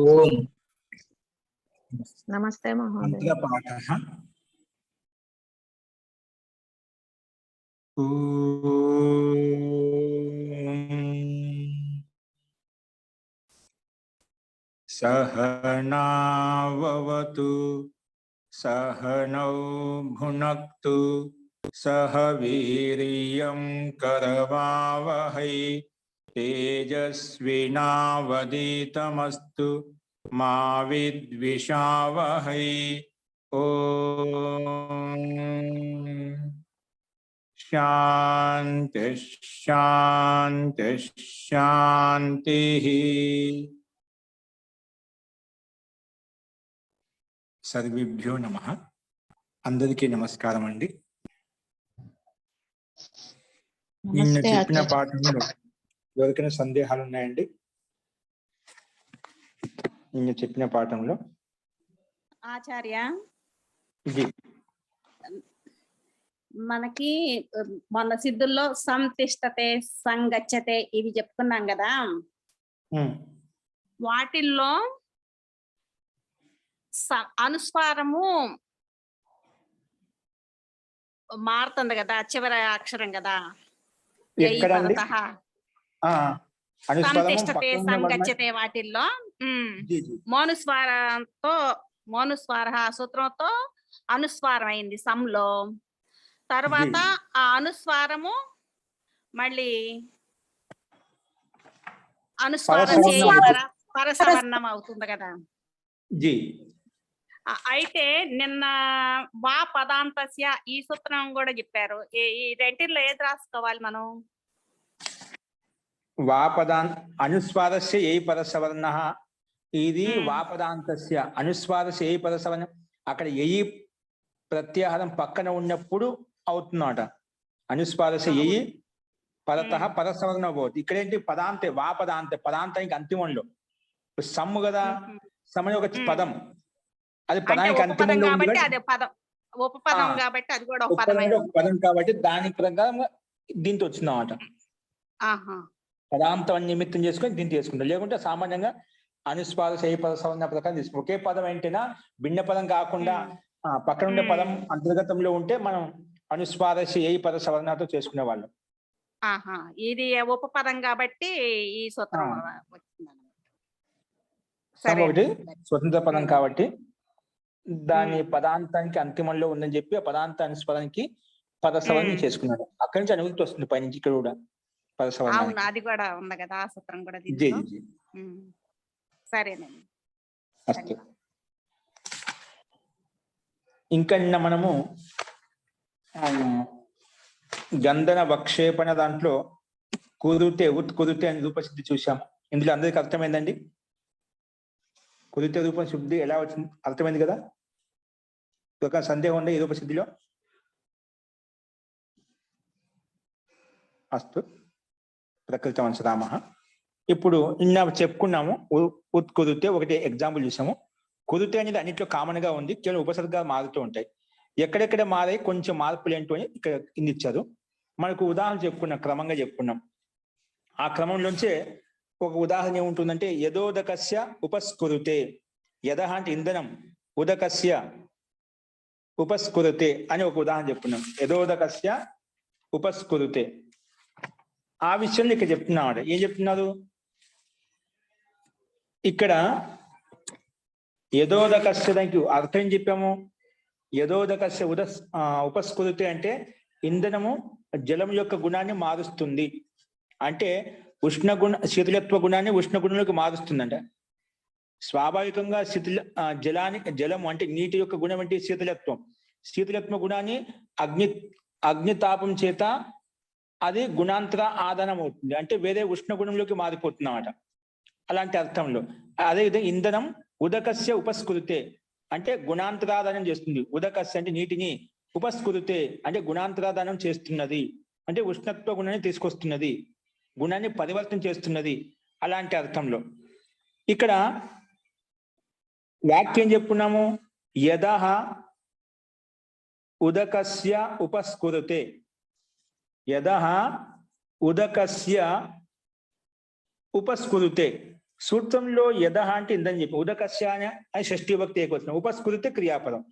ओम नमस्ते महोदय। मंत्रपाठः सहनाववतु सहनौ भुनक्तु सह वीर्यं करवावहै तेजस्विनावधीतमस्तु मा विद्विषावहै। ओम शांति शांति शांति। सर्वेभ्यो नमः। अंदरिकी नमस्कारम अंडी। నిన్న చెప్పిన పాఠంలో ఎవరికైనా సందేహాలు ఉన్నాయండి? నిన్న చెప్పిన పాఠంలో ఆచార్య ఇది మనకి మన సిద్ధుల్లో సంతిష్టతే సంగచ్చతే ఇవి చెప్పుకున్నాం కదా, వాటిల్లో అనుస్వారము మారుతుంది కదా, చివరి అక్షరం కదా. సంతిష్టతే సంగచ్చతే వాటిల్లో మోనుస్వార సూత్రంతో అనుస్వారం అయింది సంలో. తర్వాత ఆ అనుస్వారము మళ్ళీ అనుస్వారం పరసవర్ణం అవుతుంది కదా. అయితే నిన్న వా పదాంతస్య ఈ సూత్రం కూడా చెప్పారు. ఈ రెంటిల్లో ఏది రాసుకోవాలి మనం? వా అనుస్వారస్య ఏ పరసవర్ణ, ఇది వా పదాంతస్య అనుస్వారస్య ఏ పరసవర్ణం. అక్కడ ఏ ప్రత్యాహారం పక్కన ఉన్నప్పుడు అవుతుందన్నమాట. అనుస్వారస్య ఏ పరతః పరసవర్ణ పోతుంది. ఇక్కడేంటి పదాంతే వా పదాంతే, పదాంతానికి అంతిమంలో సమ్ము కదా. సమ్ ఒక పదం, అది పదానికి అంతిమంలో ఉపపదం కాబట్టి అది కూడా ఒక పదం కాబట్టి దాని ప్రకారం దీంతో వచ్చిందన్నమాట. పదాంతం నిమిత్తం చేసుకొని దీన్ని తీసుకుంటాం. లేకుంటే సామాన్యంగా అనుస్వార ఏ పద సవర్ణ ప్రకారం తీసుకుంటాం. ఒకే పదం ఏంటైనా భిన్న పదం కాకుండా పక్కన ఉండే పదం అంతర్గతంలో ఉంటే మనం అనుస్వార ఏ పద సవర్ణతో చేసుకునే వాళ్ళం. ఇది ఉపపదం కాబట్టి ఈ సూత్రం ఒకటి స్వతంత్ర పదం కాబట్టి దాని పదాంతానికి అంతిమంలో ఉందని చెప్పి ఆ పదాంత అనుస్వరానికి పద సవర్ణం చేసుకున్నాడు. అక్కడి నుంచి అనుభూతి వస్తుంది పైనుంచి ఇక్కడ కూడా పద సవర్ణం. అది కూడా ఉంది కదా, ఆ సూత్రం కూడా. సరేనండి. ఇంకా నిన్న మనము గంధన వక్షేపణ దాంట్లో కుదిరితే ఉత్కుదిరితే అని రూపసిద్ధి చూసాం. ఇందులో అందరికి అర్థమైందండి? కుదిరితే రూపం శుద్ధి ఎలా వచ్చింది అర్థమైంది కదా. ఒక సందేహం ఉండే ఈ రూపసిద్ధిలో? అస్తు ప్రకృతవంశ రామ. ఇప్పుడు నిన్న చెప్పుకున్నాము ఉత్కుదిరితే ఒకటి ఎగ్జాంపుల్ చూసాము. కుదిరితే అనేది అన్నింటిలో కామన్ గా ఉంది, కేవలం ఉపసర్గాలు మారుతూ ఉంటాయి. ఎక్కడెక్కడ మారాయి కొంచెం మార్పులు ఏంటో అని ఇక్కడ కింద ఇచ్చారు. మనకు ఉదాహరణ చెప్పుకున్నాం, క్రమంగా చెప్పుకున్నాం. ఆ క్రమంలోంచే ఒక ఉదాహరణ ఏముంటుందంటే యదోదకస్య ఉపస్కురుతే. యద అంటే ఇంధనం, ఉదకస్య ఉపస్కురుతే అని ఒక ఉదాహరణ చెప్పుకున్నాం. యదోదకస్య ఉపస్కురుతే ఆ విషయంలో ఇక్కడ చెప్తున్నాడు. ఏం చెప్తున్నారు ఇక్కడ? యదోదకస్య దానికి అర్థం ఏం చెప్పాము? యదోదకస్య ఉపస్కురుతే అంటే ఇంధనము జలం యొక్క గుణాన్ని మారుస్తుంది. అంటే శీతలత్వ గుణాన్ని ఉష్ణ గుణంలోకి మారుస్తుందంట. స్వాభావికంగా జలం అంటే నీటి యొక్క గుణం అంటే శీతలత్వం. శీతలత్వ గుణాన్ని అగ్నితాపం చేత అది గుణాంతర ఆదానం అవుతుంది, అంటే వేరే ఉష్ణ గుణంలోకి మారిపోతుందన్నమాట. అలాంటి అర్థంలో అదేవిధంగా ఇంధనం ఉదకస్య ఉపస్కురితే అంటే గుణాంతరాదానం చేస్తుంది. ఉదకస్య అంటే నీటిని, ఉపస్కురితే అంటే గుణాంతరాదానం చేస్తున్నది, అంటే ఉష్ణత్వ గుణాన్ని తీసుకొస్తున్నది, గుణాన్ని పరివర్తన చేస్తున్నది. అలాంటి అర్థంలో ఇక్కడ వాక్యం చెప్పుకున్నాము. యదః ఉదకస్య ఉపస్కురుతే. యదః ఉదకస్య ఉపస్కురుతే సూత్రంలో యద అంటే ఇందని చెప్పి ఉదకస్య అని షష్ఠీ భక్తి ఏకవచనం, ఉపస్కృతి క్రియాపదం.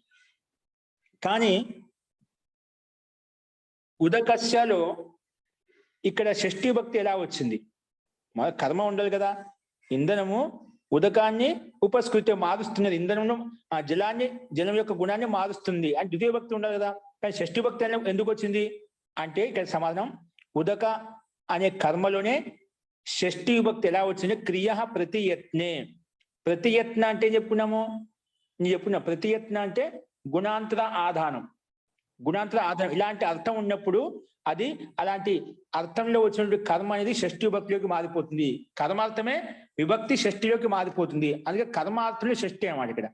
కానీ ఉదకస్యలో ఇక్కడ షష్ఠీ భక్తి ఎలా వచ్చింది? మన కర్మ ఉండాలి కదా. ఇంధనము ఉదకాన్ని ఉపస్కృతి మారుస్తున్నది, ఇంధనము ఆ జలం యొక్క గుణాన్ని మారుస్తుంది అని ద్వితీయ భక్తి ఉండాలి కదా. కానీ షష్ఠీ భక్తి ఎందుకు వచ్చింది అంటే ఇక్కడ సమాధానం ఉదక అనే కర్మలోనే షష్ఠీ భక్తి ఎలా వచ్చింది? క్రియ ప్రతియత్నే. ప్రతియత్న అంటే చెప్పుకున్నాము, నేను చెప్పుకున్నా ప్రతియత్న అంటే గుణాంతర ఆధానం, గుణాంతర ఆధారం ఇలాంటి అర్థం ఉన్నప్పుడు అది అలాంటి అర్థంలో వచ్చినటువంటి కర్మ అనేది షష్ఠీ భక్తిలోకి మారిపోతుంది. కర్మార్థమే విభక్తి షష్ఠిలోకి మారిపోతుంది. అందుకే కర్మార్థంలో షష్ఠి అన్నమాట. ఇక్కడ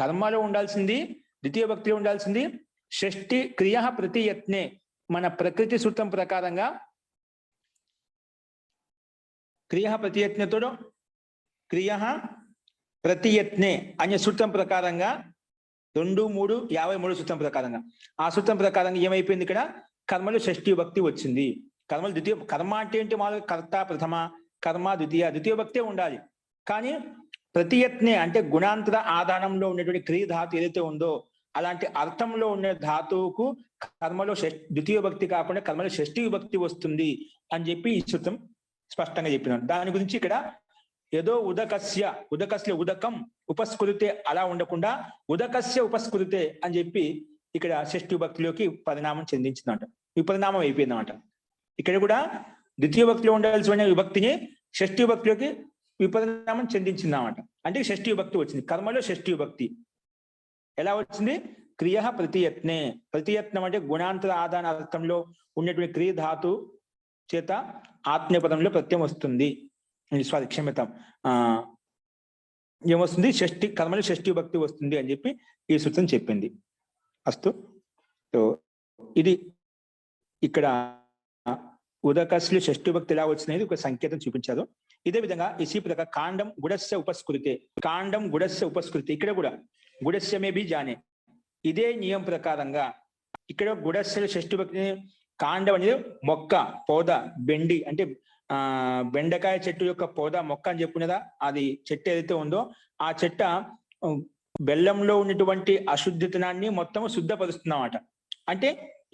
కర్మలో ఉండాల్సింది ద్వితీయ భక్తిలో ఉండాల్సింది షష్ఠి. క్రియ ప్రతియత్నే మన ప్రకృతి సూత్రం ప్రకారంగా క్రియ ప్రతియత్నతో క్రియ ప్రతియత్నే అనే సూత్రం ప్రకారంగా 2-3-53 సూత్రం ప్రకారంగా ఆ సూత్రం ప్రకారంగా ఏమైపోయింది? ఇక్కడ కర్మలో షష్ఠీ భక్తి వచ్చింది. కర్మలు ద్వితీయ కర్మ అంటే ఏంటి? మామూలుగా కర్త ప్రథమ, కర్మ ద్వితీయ భక్తే ఉండాలి. కానీ ప్రతియత్నే అంటే గుణాంతర ఆధానంలో ఉన్నటువంటి క్రియ ధాతు ఏదైతే ఉందో అలాంటి అర్థంలో ఉన్న ధాతువుకు కర్మలో ద్వితీయ భక్తి కాకుండా కర్మలో షష్ఠీ భక్తి వస్తుంది అని చెప్పి ఈ సూత్రం స్పష్టంగా చెప్పినాను. దాని గురించి ఇక్కడ ఏదో ఉదకస్య ఉదకం ఉపస్కృతే అలా ఉండకుండా ఉదకస్య ఉపస్కృతే అని చెప్పి ఇక్కడ షష్ఠీ భక్తిలోకి పరిణామం చెందించిందంట. విపరిణామం అయిపోయిందన్నమాట. ఇక్కడ కూడా ద్వితీయ భక్తిలో ఉండాల్సిన విభక్తిని షష్ఠీ భక్తిలోకి విపరిణామం చెందించిందన్నమాట. అంటే షష్ఠీ భక్తి వచ్చింది. కర్మలో షష్ఠీ భక్తి ఎలా వచ్చింది? క్రియ ప్రతియత్నే. ప్రతియత్నం అంటే గుణాంతర ఆదాన అర్థంలో ఉన్నటువంటి క్రియ ధాతు చేత ఆత్మీయపదంలో ప్రత్యయం వస్తుంది. క్షమ్యతం ఏమొస్తుంది? షష్ఠి కర్మలో షష్ఠీ భక్తి వస్తుంది అని చెప్పి ఈ సూత్రం చెప్పింది. అస్తు. సో ఇది ఇక్కడ ఉదకస్లు షష్ఠీ భక్తి ఎలా వచ్చినది ఒక సంకేతం చూపించారు. ఇదే విధంగా ఇసి ప్రకారం కాండం గుడస్య ఉపస్కృతే, కాండం గుడస్య ఉపస్కృతి ఇక్కడ కూడా గుడస్య మే బి జానే. ఇదే నియమం ప్రకారంగా ఇక్కడ గుడస్య షష్ఠీ భక్తి కాండం అనేది మొక్క, పౌద, బెండి అంటే బెండకాయ చెట్టు యొక్క పౌద మొక్క అని చెప్పుకునేదా. అది చెట్టు ఏదైతే ఉందో ఆ చెట్ట బెల్లంలో ఉన్నటువంటి అశుద్ధితనాన్ని మొత్తం శుద్ధపరుస్తుందన్నమాట. అంటే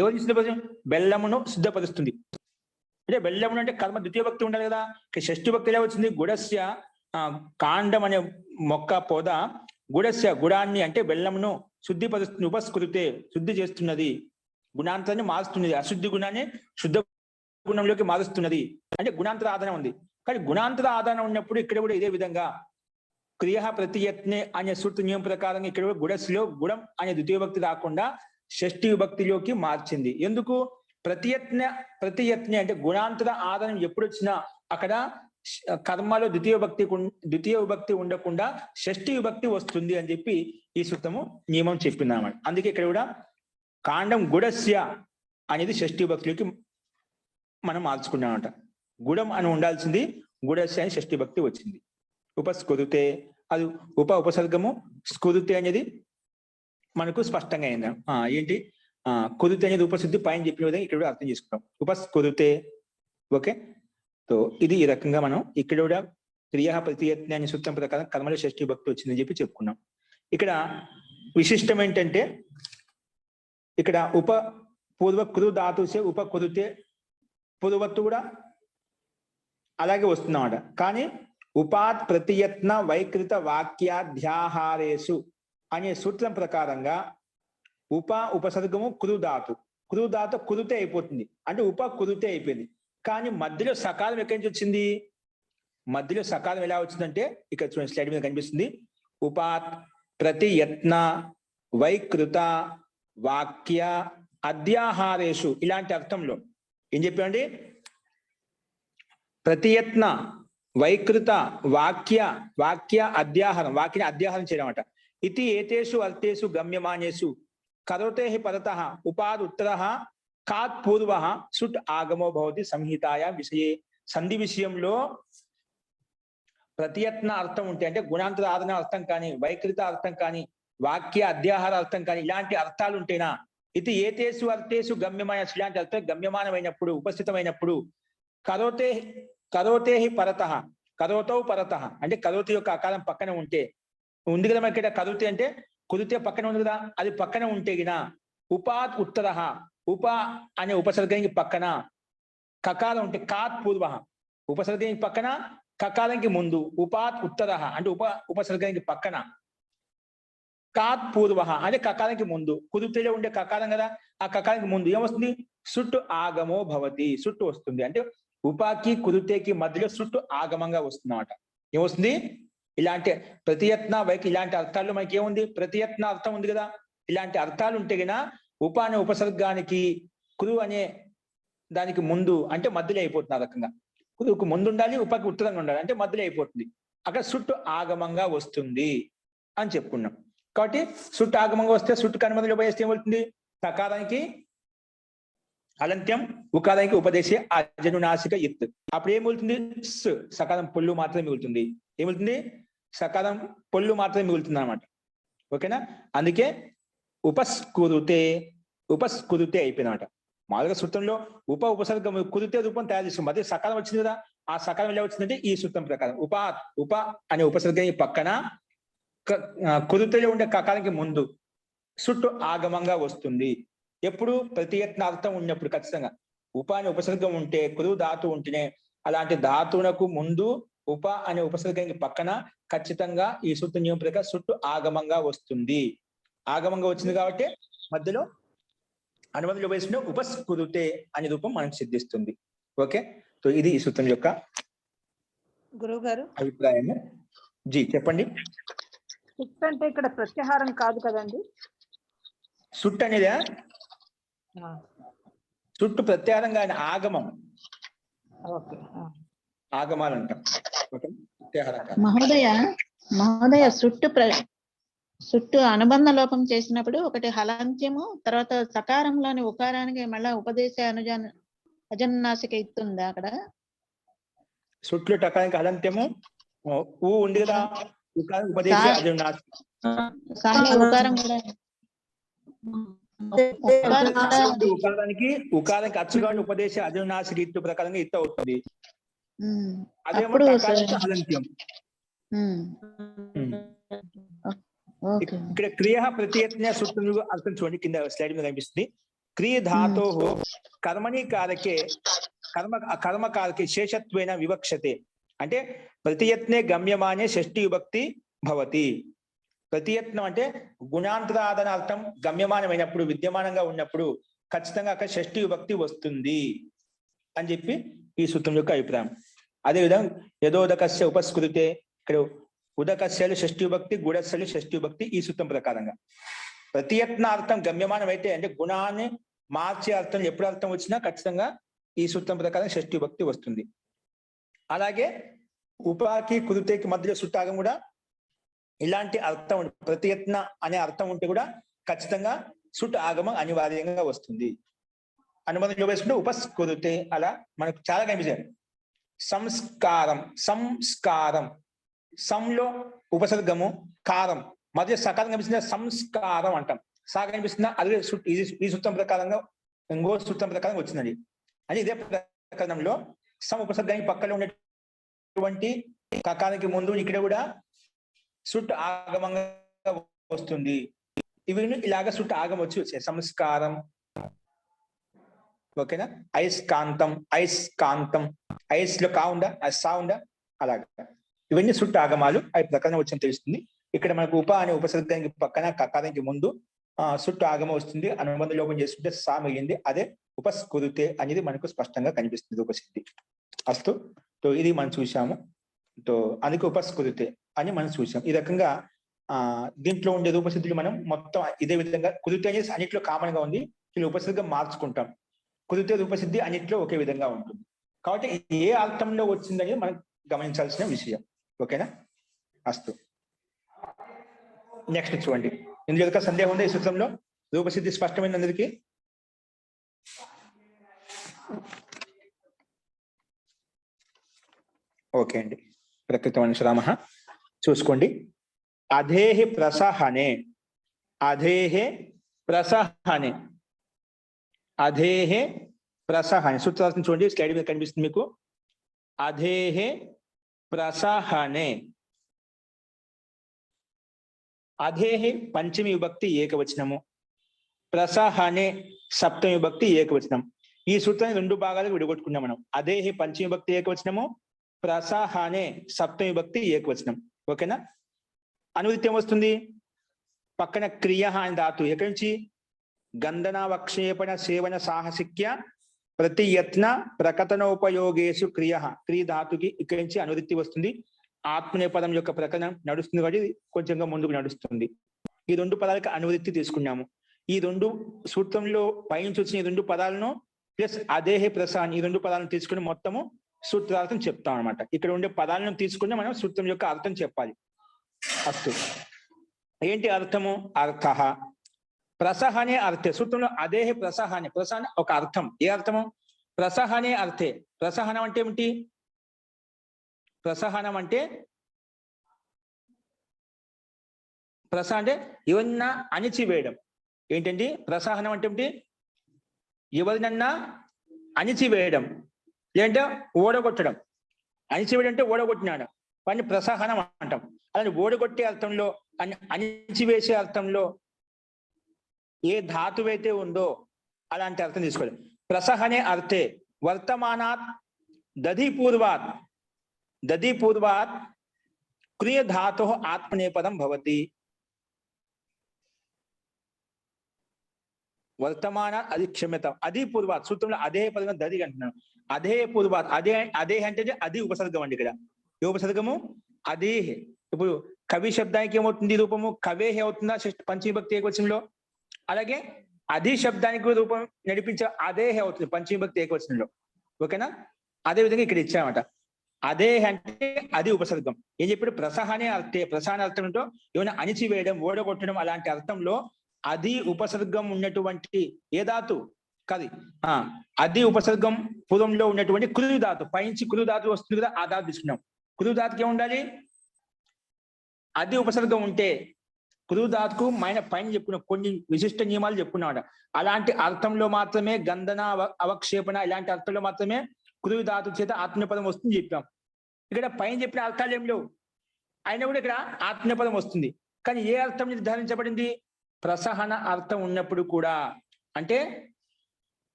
ఎవరిని శుద్ధపరుస్తుంది? బెల్లమును శుద్ధపరుస్తుంది. అంటే బెల్లమును అంటే కర్మ ద్వితీయ భక్తి ఉండాలి కదా. షష్ఠీ భక్తి ఎలా వచ్చింది? గుడస్య కాండం అనే మొక్క పౌద గుడస్య గుడాన్ని అంటే బెల్లమును శుద్ధిపరుస్తుంది. ఉపస్కృతే శుద్ధి చేస్తున్నది, గుణాంతరాన్ని మారుస్తున్నది, అశుద్ధి గుణాన్ని శుద్ధ గుణంలోకి మారుస్తున్నది. అంటే గుణాంతర ఆధారం ఉంది. కానీ గుణాంతర ఆధారం ఉన్నప్పుడు ఇక్కడ కూడా ఇదే విధంగా క్రియ ప్రతియత్నే అనే సూత్ర నియమం ప్రకారంగా ఇక్కడ కూడా గుడస్లో గుణం అనే ద్వితీయ భక్తి రాకుండా షష్ఠీ భక్తిలోకి మార్చింది. ఎందుకు? ప్రతియత్నే అంటే గుణాంతర ఆధారం ఎప్పుడు వచ్చినా అక్కడ కర్మలో ద్వితీయ విభక్తి ఉండకుండా షష్ఠీ విభక్తి వస్తుంది అని చెప్పి ఈ సూత్రము నియమం చెప్పింది అన్నమాట. అందుకే ఇక్కడ కూడా కాండం గుడస్య అనేది షష్ఠీ భక్తిలోకి మనం మార్చుకున్నామట. గుడం అని ఉండాల్సింది గుడస్య అని షష్ఠీ భక్తి వచ్చింది. ఉపస్కృతే అది ఉపసర్గము, స్కృతే అనేది మనకు స్పష్టంగా అయింది. ఏంటి కుదితే అనేది ఉపశుద్ధి పైన చెప్పిన విధంగా ఇక్కడ కూడా అర్థం చేసుకుంటాం. ఉపస్కృతే. ఓకే. సో ఇది ఈ రకంగా మనం ఇక్కడ కూడా క్రియ ప్రతియత్న అనే సూత్రం ప్రకారం కర్మలో షష్ఠీ భక్తి వచ్చిందని చెప్పి చెప్పుకున్నాం. ఇక్కడ విశిష్టం ఏంటంటే ఇక్కడ పూర్వ కృ ధాతుసే ఉపకృతే పూర్వత్తు కూడా అలాగే వస్తుందన్నమాట. కానీ ఉపాత్ ప్రతియత్న వైకృత వాక్యాధ్యాహారేషు అనే సూత్రం ప్రకారంగా ఉపసర్గము కృధాతు కురుతే అయిపోతుంది. అంటే కురుతే అయిపోయింది. కానీ మధ్యలో సకాలం ఎక్కడి నుంచి వచ్చింది? మధ్యలో సకాలం ఎలా వచ్చిందంటే ఇక్కడ చూడండి, స్లైడ్ మీద కనిపిస్తుంది. ఉపాత్ ప్రతియత్న వైకృత వాక్య అధ్యాహారేషు ఇలాంటి అర్థంలో ఏం చెప్పండి? ప్రతియత్న వైకృత వాక్య అధ్యాహారం, వాక్యని అధ్యాహారం చేయడం అంట. ఇది ఏతేషు అర్థేషు గమ్యమానేషు కరోతే పరతః ఉపాద్ ఉత్తరః కాత్ పూర్వః సుట్ ఆగమో భవతి సంహితాయ విషయే. సంధి విషయంలో ప్రతియత్న అర్థం ఉంటే అంటే గుణాంతర ఆదరణ అర్థం కానీ, వైకృత అర్థం కానీ, వాక్య అధ్యాహార అర్థం కానీ ఇలాంటి అర్థాలు ఉంటేనా ఇది ఏతేషు అర్థేషు గమ్యమాన ఇలాంటి అర్థం గమ్యమానమైనప్పుడు ఉపస్థితమైనప్పుడు కరోతే పరతః కరోతో పరత అంటే కరోతి యొక్క ఆకారం పక్కన ఉంటే ఉంది కదా మనకి కరోతి అంటే కుదితే పక్కన ఉంది కదా, అది పక్కన ఉంటే గిన ఉపాత్ ఉత్తర ఉప అనే ఉపసర్గానికి పక్కన కకారం ఉంటే కాత్ పూర్వ, ఉపసర్గానికి పక్కన కకారానికి ముందు ఉపాత్ ఉత్తర అంటే ఉపసర్గానికి పక్కన కాత్ పూర్వ అంటే కకారానికి ముందు, కుదితేలో ఉండే కకారం కదా, ఆ కకారానికి ముందు ఏమొస్తుంది సుట్టు ఆగమో భవతి, సుట్టు వస్తుంది. అంటే ఉపాకి కుదితేకి మధ్యలో సుట్టు ఆగమంగా వస్తుంది అన్నమాట. ఏమొస్తుంది ఇలాంటి ప్రతియత్న వైకి ఇలాంటి అర్థాల్లో మనకి ఏముంది ప్రతియత్న అర్థం ఉంది కదా, ఇలాంటి అర్థాలు ఉంటే గిన ఉప అనే ఉపసర్గానికి కురు అనే దానికి ముందు అంటే మధ్యలో అయిపోతుంది. ఆ రకంగా కురుకు ముందు ఉండాలి, ఉపకి ఉత్తరంగా ఉండాలి అంటే మధ్యలో అయిపోతుంది. అక్కడ సుట్టు ఆగమంగా వస్తుంది అని చెప్పుకున్నాం. కాబట్టి సుట్టు ఆగమంగా వస్తే సుట్టు కనుమదిలో పోయేస్తే ఏమవుతుంది సకారానికి అలంత్యం, ఉకారానికి ఉపదేశే అజనునాసిక ఇత్. అప్పుడు ఏం మిగులుతుంది సకారం పొల్లు మాత్రమే మిగులుతుంది. ఏమిగులుతుంది సకారం పొల్లు మాత్రమే మిగులుతుంది అనమాట. ఓకేనా, అందుకే ఉపస్కురుతే అయిపోయింది అనమాట. మామూలుగా సూత్రంలో ఉపసర్గం కుదితే రూపం తయారు చేస్తాం, అదే సకాలం వచ్చింది కదా, ఆ సకాలం ఎలా వచ్చిందంటే ఈ సూత్రం ప్రకారం ఉప అనే ఉపసర్గం పక్కన కుదితలో ఉండే కకారానికి ముందు సుట్టు ఆగమంగా వస్తుంది. ఎప్పుడు ప్రతియత్న అర్థం ఉన్నప్పుడు ఖచ్చితంగా ఉప అనే ఉపసర్గం ఉంటే కురు ధాతు ఉంటేనే అలాంటి ధాతువునకు ముందు ఉప అనే ఉపసర్గానికి పక్కన ఖచ్చితంగా ఈ సూత్ర నియమం ప్రకారం సుట్టు ఆగమంగా వస్తుంది. ఆగమంగా వచ్చింది కాబట్టి మధ్యలో అనుబంధంలో వేసిన ఉపస్కురుతే అనే రూపం మనకు సిద్ధిస్తుంది. ఓకే, సో ఇది ఈ సూత్రం యొక్క గురువు గారు అభిప్రాయం. జీ చెప్పండి. సుట్ అంటే ఇక్కడ ప్రత్యాహారం కాదు కదండి? సుట్ అనేది చుట్టు ప్రత్యాహారంగా ఆగమం, ఆగమాలు అంటాం. మహోదయ సుట్టు అనుబంధ లోపం చేసినప్పుడు ఒకటి హలాంత్యము, తర్వాత సకారంలోని ఉకారానికి మళ్ళా ఉపదేశ అజన్నాసిక ఇస్తుందా అక్కడ? సుట్లు టకానికి హలంత్యము ఊ ఉంది కదా, ఉపదేశ అజన్నాసిక ఉకారం కూడా ఉకారానికి అచ్చుగా ఉపదేశ అజనాసిక ఇత్తు ప్రకారంగా ఇత్త అవుతుంది. అదేమో హలంత్యం. ఇక్కడ క్రియ ప్రతియత్న సూత్రం అర్థం చూడండి, కింద స్లైడ్ మీద కనిపిస్తుంది. క్రియ ధాతో కర్మణి కారకే కర్మకారకే శేషత్వేన వివక్షతే అంటే ప్రతియత్నే గమ్యమానే షష్ఠి విభక్తి భవతి. ప్రతియత్నం అంటే గుణాంతరాదన అర్థం గమ్యమానమైనప్పుడు విద్యమానంగా ఉన్నప్పుడు ఖచ్చితంగా అక్కడ షష్ఠి విభక్తి వస్తుంది అని చెప్పి ఈ సూత్రం యొక్క అభిప్రాయం. అదేవిధంగా యథోదకస్య ఉపస్కృతే ఇక్కడ ఉదకస్యలు షష్ఠి విభక్తి, గుడస్యలు షష్ఠి విభక్తి ఈ సూత్రం ప్రకారంగా. ప్రతియత్నార్థం గమ్యమానం అయితే అంటే గుణాన్ని మార్చే అర్థం ఎప్పుడు అర్థం వచ్చినా ఖచ్చితంగా ఈ సూత్రం ప్రకారం షష్ఠి విభక్తి వస్తుంది. అలాగే ఉపాకి కుదితేకి మధ్యలో సుట్టాగం కూడా ఇలాంటి అర్థం ప్రతియత్న అనే అర్థం ఉంటే కూడా ఖచ్చితంగా సుట్ ఆగమం అనివార్యంగా వస్తుంది. అనుబంధంలో వేసుకుంటే ఉపస్కురుతే అలా మనకు చాలా కనిపిస్తాయి. సంస్కారం సంలో ఉపసర్గము కారం మధ్య సకారం కనిపిస్తుంది, సంస్కారం అంటాం. సా కనిపిస్తుందా, అదే ఈ సూత్రం ప్రకారంగా ఇంకో సూత్రం ప్రకారం వచ్చిందండి. అని ఇదే ప్రకరణంలో సం ఉపసర్గానికి పక్కన ఉన్నటువంటి కకారానికి ముందు ఇక్కడ కూడా సుట్ ఆగమంగా వస్తుంది. ఇవి ఇలాగ సుట్ ఆగం వచ్చి వచ్చాయి. సంస్కారం, ఓకేనా, ఐస్కాంతం ఐస్ లో కా ఉందా, సా ఉందా, అలాగా ఇవన్నీ సుట్ ఆగమాలు అవి ప్రకరణ వచ్చని తెలుస్తుంది. ఇక్కడ మనకు ఉప అనే ఉపసర్గానికి పక్కన కకారానికి ముందు సుట్టు ఆగమ వస్తుంది. అనుబంధ లోపం చేసుకుంటే సా మిగిలింది, అదే ఉపస్కురుతే అనేది మనకు స్పష్టంగా కనిపిస్తుంది ఉపసిద్ధి. అస్తు, తో ఇది మనం చూసాము. తో అందుకే ఉపస్కురుతే అని మనం చూసాం. ఈ రకంగా దీంట్లో ఉండే రూపసిద్ధులు మనం మొత్తం ఇదే విధంగా కుదితే అనేసి అన్నిట్లో కామన్ గా ఉంది, వీళ్ళు ఉపసిద్ధిగా మార్చుకుంటాం. కుదితే రూపసిద్ధి అన్నిట్లో ఒకే విధంగా ఉంటుంది. కాబట్టి ఏ అర్థంలో వచ్చిందని మనం గమనించాల్సిన విషయం. ఓకేనా, అస్తు. నెక్స్ట్ చూడండి, ఇందులో యొక్క సందేహం ఉందా ఈ సూత్రంలో? రూపసిద్ధి స్పష్టమైన అందరికీ? ఓకే అండి. ప్రకృతి మనుషురామ చూసుకోండి. అధేహి ప్రసహనే సూత్రార్థం చూడండి, స్లైడ్ మీద కనిపిస్తుంది మీకు. అధేహే ప్రసహనే. అధేహి పంచమి విభక్తి ఏకవచనము, ప్రసహనే సప్తమి విభక్తి ఏకవచనం. ఈ సూత్రాన్ని 2 భాగాలకు విడగొట్టుకున్నాం మనం. అధేహి పంచమి విభక్తి ఏకవచనము, ప్రసహనే సప్తమి విభక్తి ఏకవచనం. ఓకేనా? అనువృత్తి ఏమొస్తుంది? పక్కన క్రియ అని ధాతు ఎక్కడి నుంచి? గంధనావక్షేపణ సేవన సాహసిక్య ప్రతియత్న ప్రకటనోపయోగేషు క్రియ. క్రియ ధాతుకి ఇక్కడి నుంచి అనువృత్తి వస్తుంది. ఆత్మనేపదం యొక్క ప్రకటన నడుస్తుంది కాబట్టి కొంచెంగా ముందుకు నడుస్తుంది. ఈ 2 పదాలకు అనువృత్తి తీసుకున్నాము. ఈ 2 సూత్రంలో పైనుంచి వచ్చిన ఈ 2 పదాలను ప్లస్ అదేహే ప్రసాన్ ఈ 2 పదాలను తీసుకుని మొత్తము సూత్రార్థం చెప్తాం అనమాట. ఇక్కడ ఉండే పదాలను తీసుకుని మనం సూత్రం యొక్క అర్థం చెప్పాలి. అస్తు. ఏంటి అర్థము? అర్థ ప్రసహనే అర్థే. సూత్రంలో అదేహే ప్రసహనే, ప్రసహన ఒక అర్థం. ఏ అర్థము? ప్రసహనే అర్థే. ప్రసహనం అంటే ఏమిటి? ప్రసహనం అంటే అంటే ఎవరినన్నా అణిచివేయడం. ఏంటండి ప్రసహనం అంటే ఏమిటి? ఎవరినన్నా అణిచివేయడం లేదంటే ఓడగొట్టడం. అణిచివేయడం అంటే ఓడగొట్టినాడు, వాడిని ప్రసహనం అంటాం. అలానే ఓడగొట్టే అర్థంలో, అణిచివేసే అర్థంలో ఏ ధాతువైతే ఉందో అలాంటి అర్థం తీసుకోవాలి. ప్రసహనే అర్థే వర్తమానాత్ దధిపూర్వాత్ క్రియ ధాతు ఆత్మనేపదం భవతి. వర్తమాన అది క్షమ్యత అది పూర్వాత్. సూత్రంలో అదే పదం దది అంటున్నాను. అదే పూర్వాత్. అదే అంటే అది ఉపసర్గం అండి. ఇక్కడ ఏ ఉపసర్గము? అదే. ఇప్పుడు కవి శబ్దానికి ఏమవుతుంది రూపము? కవేహి అవుతుందా పంచమీభక్తి ఏకవచనంలో? అలాగే అధి శబ్దానికి రూపం నడిపించే అదేహి అవుతుంది పంచమీభక్తి ఏకవచనంలో. ఓకేనా? అదే విధంగా ఇక్కడ ఇచ్చామట. అదే అంటే అది ఉపసర్గం. ఏం చెప్పాడు? ప్రసహనే అర్థే. ప్రసహన అర్థం ఏంటో ఏమైనా అణిచివేయడం, ఓడగొట్టడం అలాంటి అర్థంలో అది ఉపసర్గం ఉన్నటువంటి ఏ ధాతు కాదు, అది ఉపసర్గం పూర్వంలో ఉన్నటువంటి కృది ధాతు. పైనుంచి కృది ధాతు వస్తుంది కదా, ఆ ధాతు తీసుకున్నాం. కృది ధాతుకి ఏముండాలి? అది ఉపసర్గం ఉంటే కృది ధాతుకు పైన చెప్పుకున్నాం కొన్ని విశిష్ట నియమాలు చెప్పుకున్నాడు. అలాంటి అర్థంలో మాత్రమే గంధన అవక్షేపణ ఇలాంటి అర్థంలో మాత్రమే కృది ధాతు చేత ఆత్మీయపదం వస్తుంది చెప్పాం. ఇక్కడ పైన చెప్పిన అర్థాలు ఏం లేవు, అయినా కూడా ఇక్కడ ఆత్మీయపదం వస్తుంది. కానీ ఏ అర్థం నిర్ధారించబడింది? ప్రసహన అర్థం ఉన్నప్పుడు కూడా, అంటే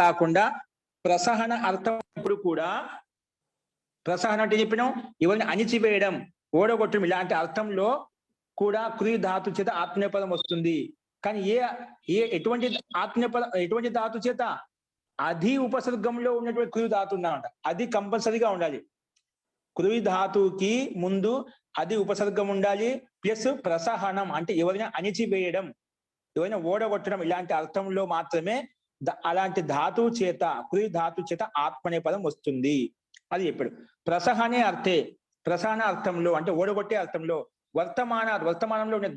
కాకుండా ప్రసహన అర్థం ఉన్నప్పుడు కూడా, ప్రసహన అంటే చెప్పినాం ఎవరిని అణిచివేయడం, ఓడగొట్టడం ఇలాంటి అర్థంలో కూడా కృది ధాతు చేత ఆత్మీయపదం వస్తుంది. కానీ ఎటువంటి ధాతు చేత? అది ఉపసర్గంలో ఉన్నటువంటి కృది ధాతు ఉందన్నమాట. అది కంపల్సరీగా ఉండాలి. కృది ధాతుకి ముందు అది ఉపసర్గం ఉండాలి, ప్లస్ ప్రసహనం అంటే ఎవరైనా అణిచివేయడం, ఎవరైనా ఓడగొట్టడం ఇలాంటి అర్థంలో మాత్రమే అలాంటి ధాతువు చేత, కృది ధాతు చేత ఆత్మనే పదం వస్తుంది. అది చెప్పాడు. ప్రసహనే అర్థే. ప్రసహన అర్థంలో అంటే ఓడగొట్టే అర్థంలో వర్తమానంలో ఉన్న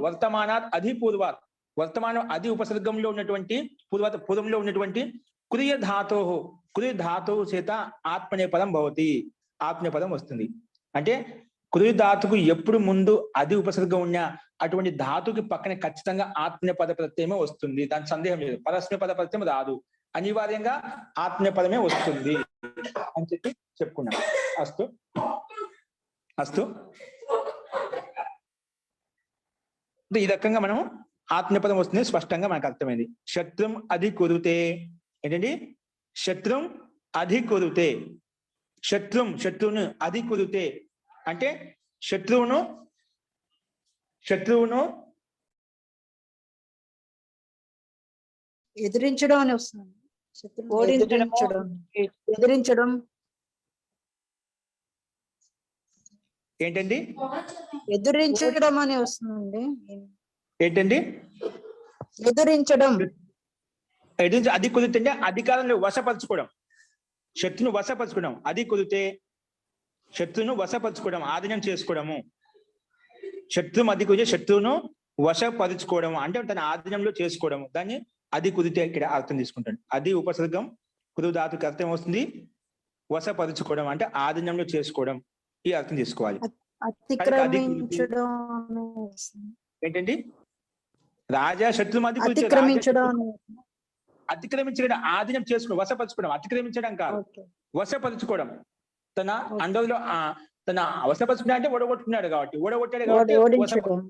వర్తమానాత్ అధి పూర్వాత్, వర్తమానం అది ఉపసర్గంలో ఉన్నటువంటి పూర్వంలో ఉన్నటువంటి కృయ ధాతువు చేత ఆత్మనేపదం భవతి. ఆత్మనేపదం వస్తుంది. అంటే కృయ ధాతుకు ఎప్పుడు ముందు అది ఉపసర్గం ఉన్నా అటువంటి ధాతుకి పక్కన ఖచ్చితంగా ఆత్మనేపద ప్రత్యయమే వస్తుంది. దాని సందేహం లేదు. పరస్మయ పద ప్రత్యయం రాదు, అనివార్యంగా ఆత్మనేపదమే వస్తుంది అని చెప్పి చెప్పుకున్నాం. అస్తు ఈ రకంగా మనం ఆత్మనేపదం వస్తుంది స్పష్టంగా మనకు అర్థమైంది. శత్రుం అధికురుతే. ఏంటండి? శత్రుం అధికురుతే. శత్రువును అధికురుతే అంటే శత్రువును ఎదిరించడం అని వస్తుంది. ఎదిరించడం ఏంటండి? ఎదిరించడం అని వస్తుందండి. ఏంటండి? ఎదిరించడం. అది కుదిరితే అధికారంలో వశపరచుకోవడం, శత్రును వశపరచుకోవడం. అది కుదిరితే శత్రువును వశపరచుకోవడం, ఆధీనం చేసుకోవడము. శత్రువును వశపరుచుకోవడం అంటే తన ఆధీనంలో చేసుకోవడము. దాన్ని అది కుదిరితే ఇక్కడ అర్థం తీసుకుంటాడు. అది ఉపసర్గం, కృది ధాతుకి అర్థం వస్తుంది. వశపరుచుకోవడం అంటే ఆధీనంలో చేసుకోవడం, ఈ అర్థం తీసుకోవాలి. ఏంటండి? రాజా శత్రు అధికృత్య. అతిక్రమించడం, ఆధీనం చేసుకోవడం, వశపరచుకోవడం, అతిక్రమించడం కాదు, ఓకే వశపరచుకోవడం. తన ఓకే. అండర్లో తన వశపరుచుకున్నా అంటే ఓడగొట్టుకున్నాడు కాబట్టి, ఓడగొట్టాడు కాబట్టి ఓడించడం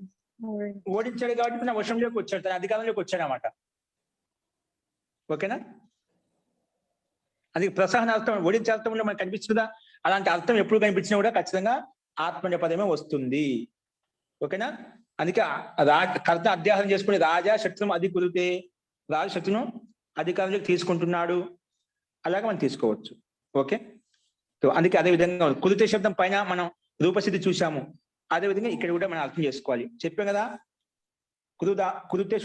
ఓడించాడు కాబట్టి తన వశంలోకి వచ్చాడు, తన అధికారంలోకి వచ్చాడు అన్నమాట. ఓకేనా? అది ప్రసహన అర్థం, ఓడించే అర్థంలో మనకు కనిపిస్తుందా? అలాంటి అర్థం ఎప్పుడు కనిపించినా కూడా ఖచ్చితంగా ఆత్మనేపథ్యమే వస్తుంది. ఓకేనా? అందుకే కర్త అధ్యాసనం చేసుకుని రాజా శత్రును అది కుదిరితే, రాజు శత్రును అధికారంలోకి తీసుకుంటున్నాడు, అలాగే మనం తీసుకోవచ్చు. ఓకే, అందుకే అదే విధంగా కుదిరితే శబ్దం పైన మనం రూపసిద్ధి చూసాము, అదే విధంగా ఇక్కడ కూడా మనం అర్థం చేసుకోవాలి. చెప్పాం కదా, కుదిరితే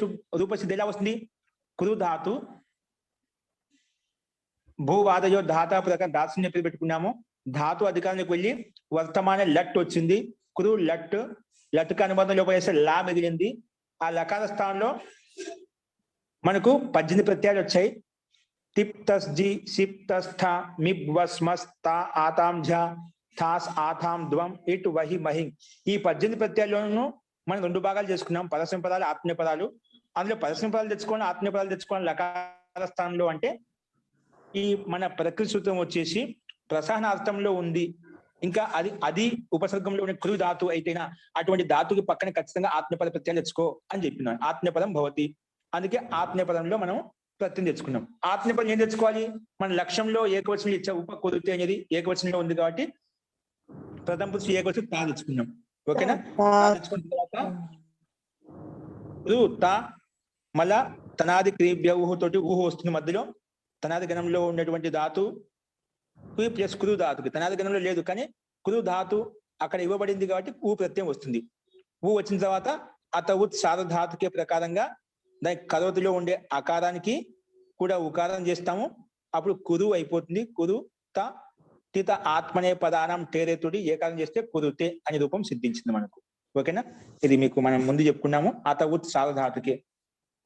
రూపసిద్ధి ఎలా వస్తుంది? కురు ధాతు భూవాదయో ధాతా ప్రకారం దాసుని పేరు పెట్టుకున్నాము. ధాతు అధికారానికి వెళ్ళి వర్తమాన లట్ వచ్చింది. కురు లట్, లట్కు అనుబంధం లోపల వేస్తే లా మిగిలింది. ఆ లకార స్థానంలో మనకు 18 ప్రత్యయాలు వచ్చాయి. తిప్ తస్ జి సిప్ తస్ థ మిబ్ వస్ మస్ తా ఆతాం ఝ థాస్ ఆథాం ధ్వం ఇట్ వహి మహిం. ఈ 18 ప్రత్యయాలను మనం 2 భాగాలు చేసుకున్నాం, పరస్మ పదాలు, ఆత్మీయ పదాలు. అందులో పరస్మ పదాలు తెచ్చుకోవాలి, ఆత్మీయ పదాలు తెచ్చుకోవాలి లకార స్థానంలో. అంటే ఈ మన ప్రకృతి సూత్రం వచ్చేసి ప్రసహన అర్థంలో ఉంది. ఇంకా అది ఉపసర్గంలో ఉన్న కృ ధాతు అయితేనా అటువంటి ధాతుకి పక్కన ఖచ్చితంగా ఆత్మీయపద ప్రత్యయం తెచ్చుకో అని చెప్పినాను. ఆత్మీయపదం భవతి, అందుకే ఆత్మీయపదంలో మనం ప్రత్యయం తెచ్చుకున్నాం. ఆత్మీయపదం ఏం తెచ్చుకోవాలి? మన లక్ష్యంలో ఏకవచనంలో ఇచ్చే ఉప కుదిరితే అనేది ఏకవచనంలో ఉంది కాబట్టి ప్రథమ పురుషు ఏకవచనం తా తెచ్చుకున్నాం. ఓకేనా? తెచ్చుకున్న తర్వాత తా మళ్ళా తనాది క్రియవ్య ఊహ తోటి ఊహ వస్తుంది. మధ్యలో తనాది గణంలో ఉన్నటువంటి ధాతు ప్లస్ కురు ధాతుకి, తనాది గణంలో లేదు కానీ కురు ధాతు అక్కడ ఇవ్వబడింది కాబట్టి ఊ ప్రత్యయం వస్తుంది. ఊ వచ్చిన తర్వాత అతవుత్ సారధాతుకే ప్రకారంగా దాని కరోతిలో ఉండే అకారానికి కూడా ఉకారం చేస్తాము. అప్పుడు కురు అయిపోతుంది. కురు తిత ఆత్మనే పదానం టేరేతుడి ఏకారం చేస్తే కురుతే అనే రూపం సిద్ధించింది మనకు. ఓకేనా? ఇది మీకు మనం ముందు చెప్పుకున్నాము. అతవుత్ సారధాతుకే.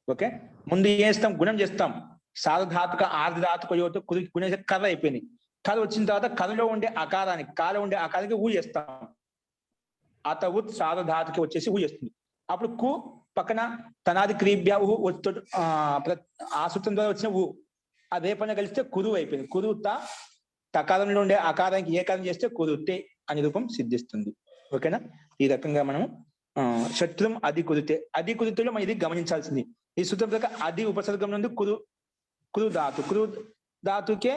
ఓకే, ముందు ఏం చేస్తాం? గుణం చేస్తాం. సారధాతుక ఆర్ధాతుక యువత కురు గుణ కర్ర అయిపోయింది. కథ వచ్చిన తర్వాత కథలో ఉండే అకారానికి, కాలో ఉండే అకారానికి ఊ చేస్తాం. అతవుత్ సారధాతుకి వచ్చేసి ఊ చేస్తుంది. అప్పుడు కు పక్కన తనాది క్రీబ్యా ఊ ఆ సూత్రం ద్వారా వచ్చిన ఊ అదే పని కలిస్తే కురు అయిపోయింది. కురుత తకారంలో ఉండే అకారానికి ఏకారం చేస్తే కురుతే అనే రూపం సిద్ధిస్తుంది. ఓకేనా? ఈ రకంగా మనం శత్రుం అది కుదితే, అది కుదితేలో మనం ఇది గమనించాల్సింది. ఈ సూత్రం ప్రకారం అది ఉపసర్గం నుండి కురు ధాతుకే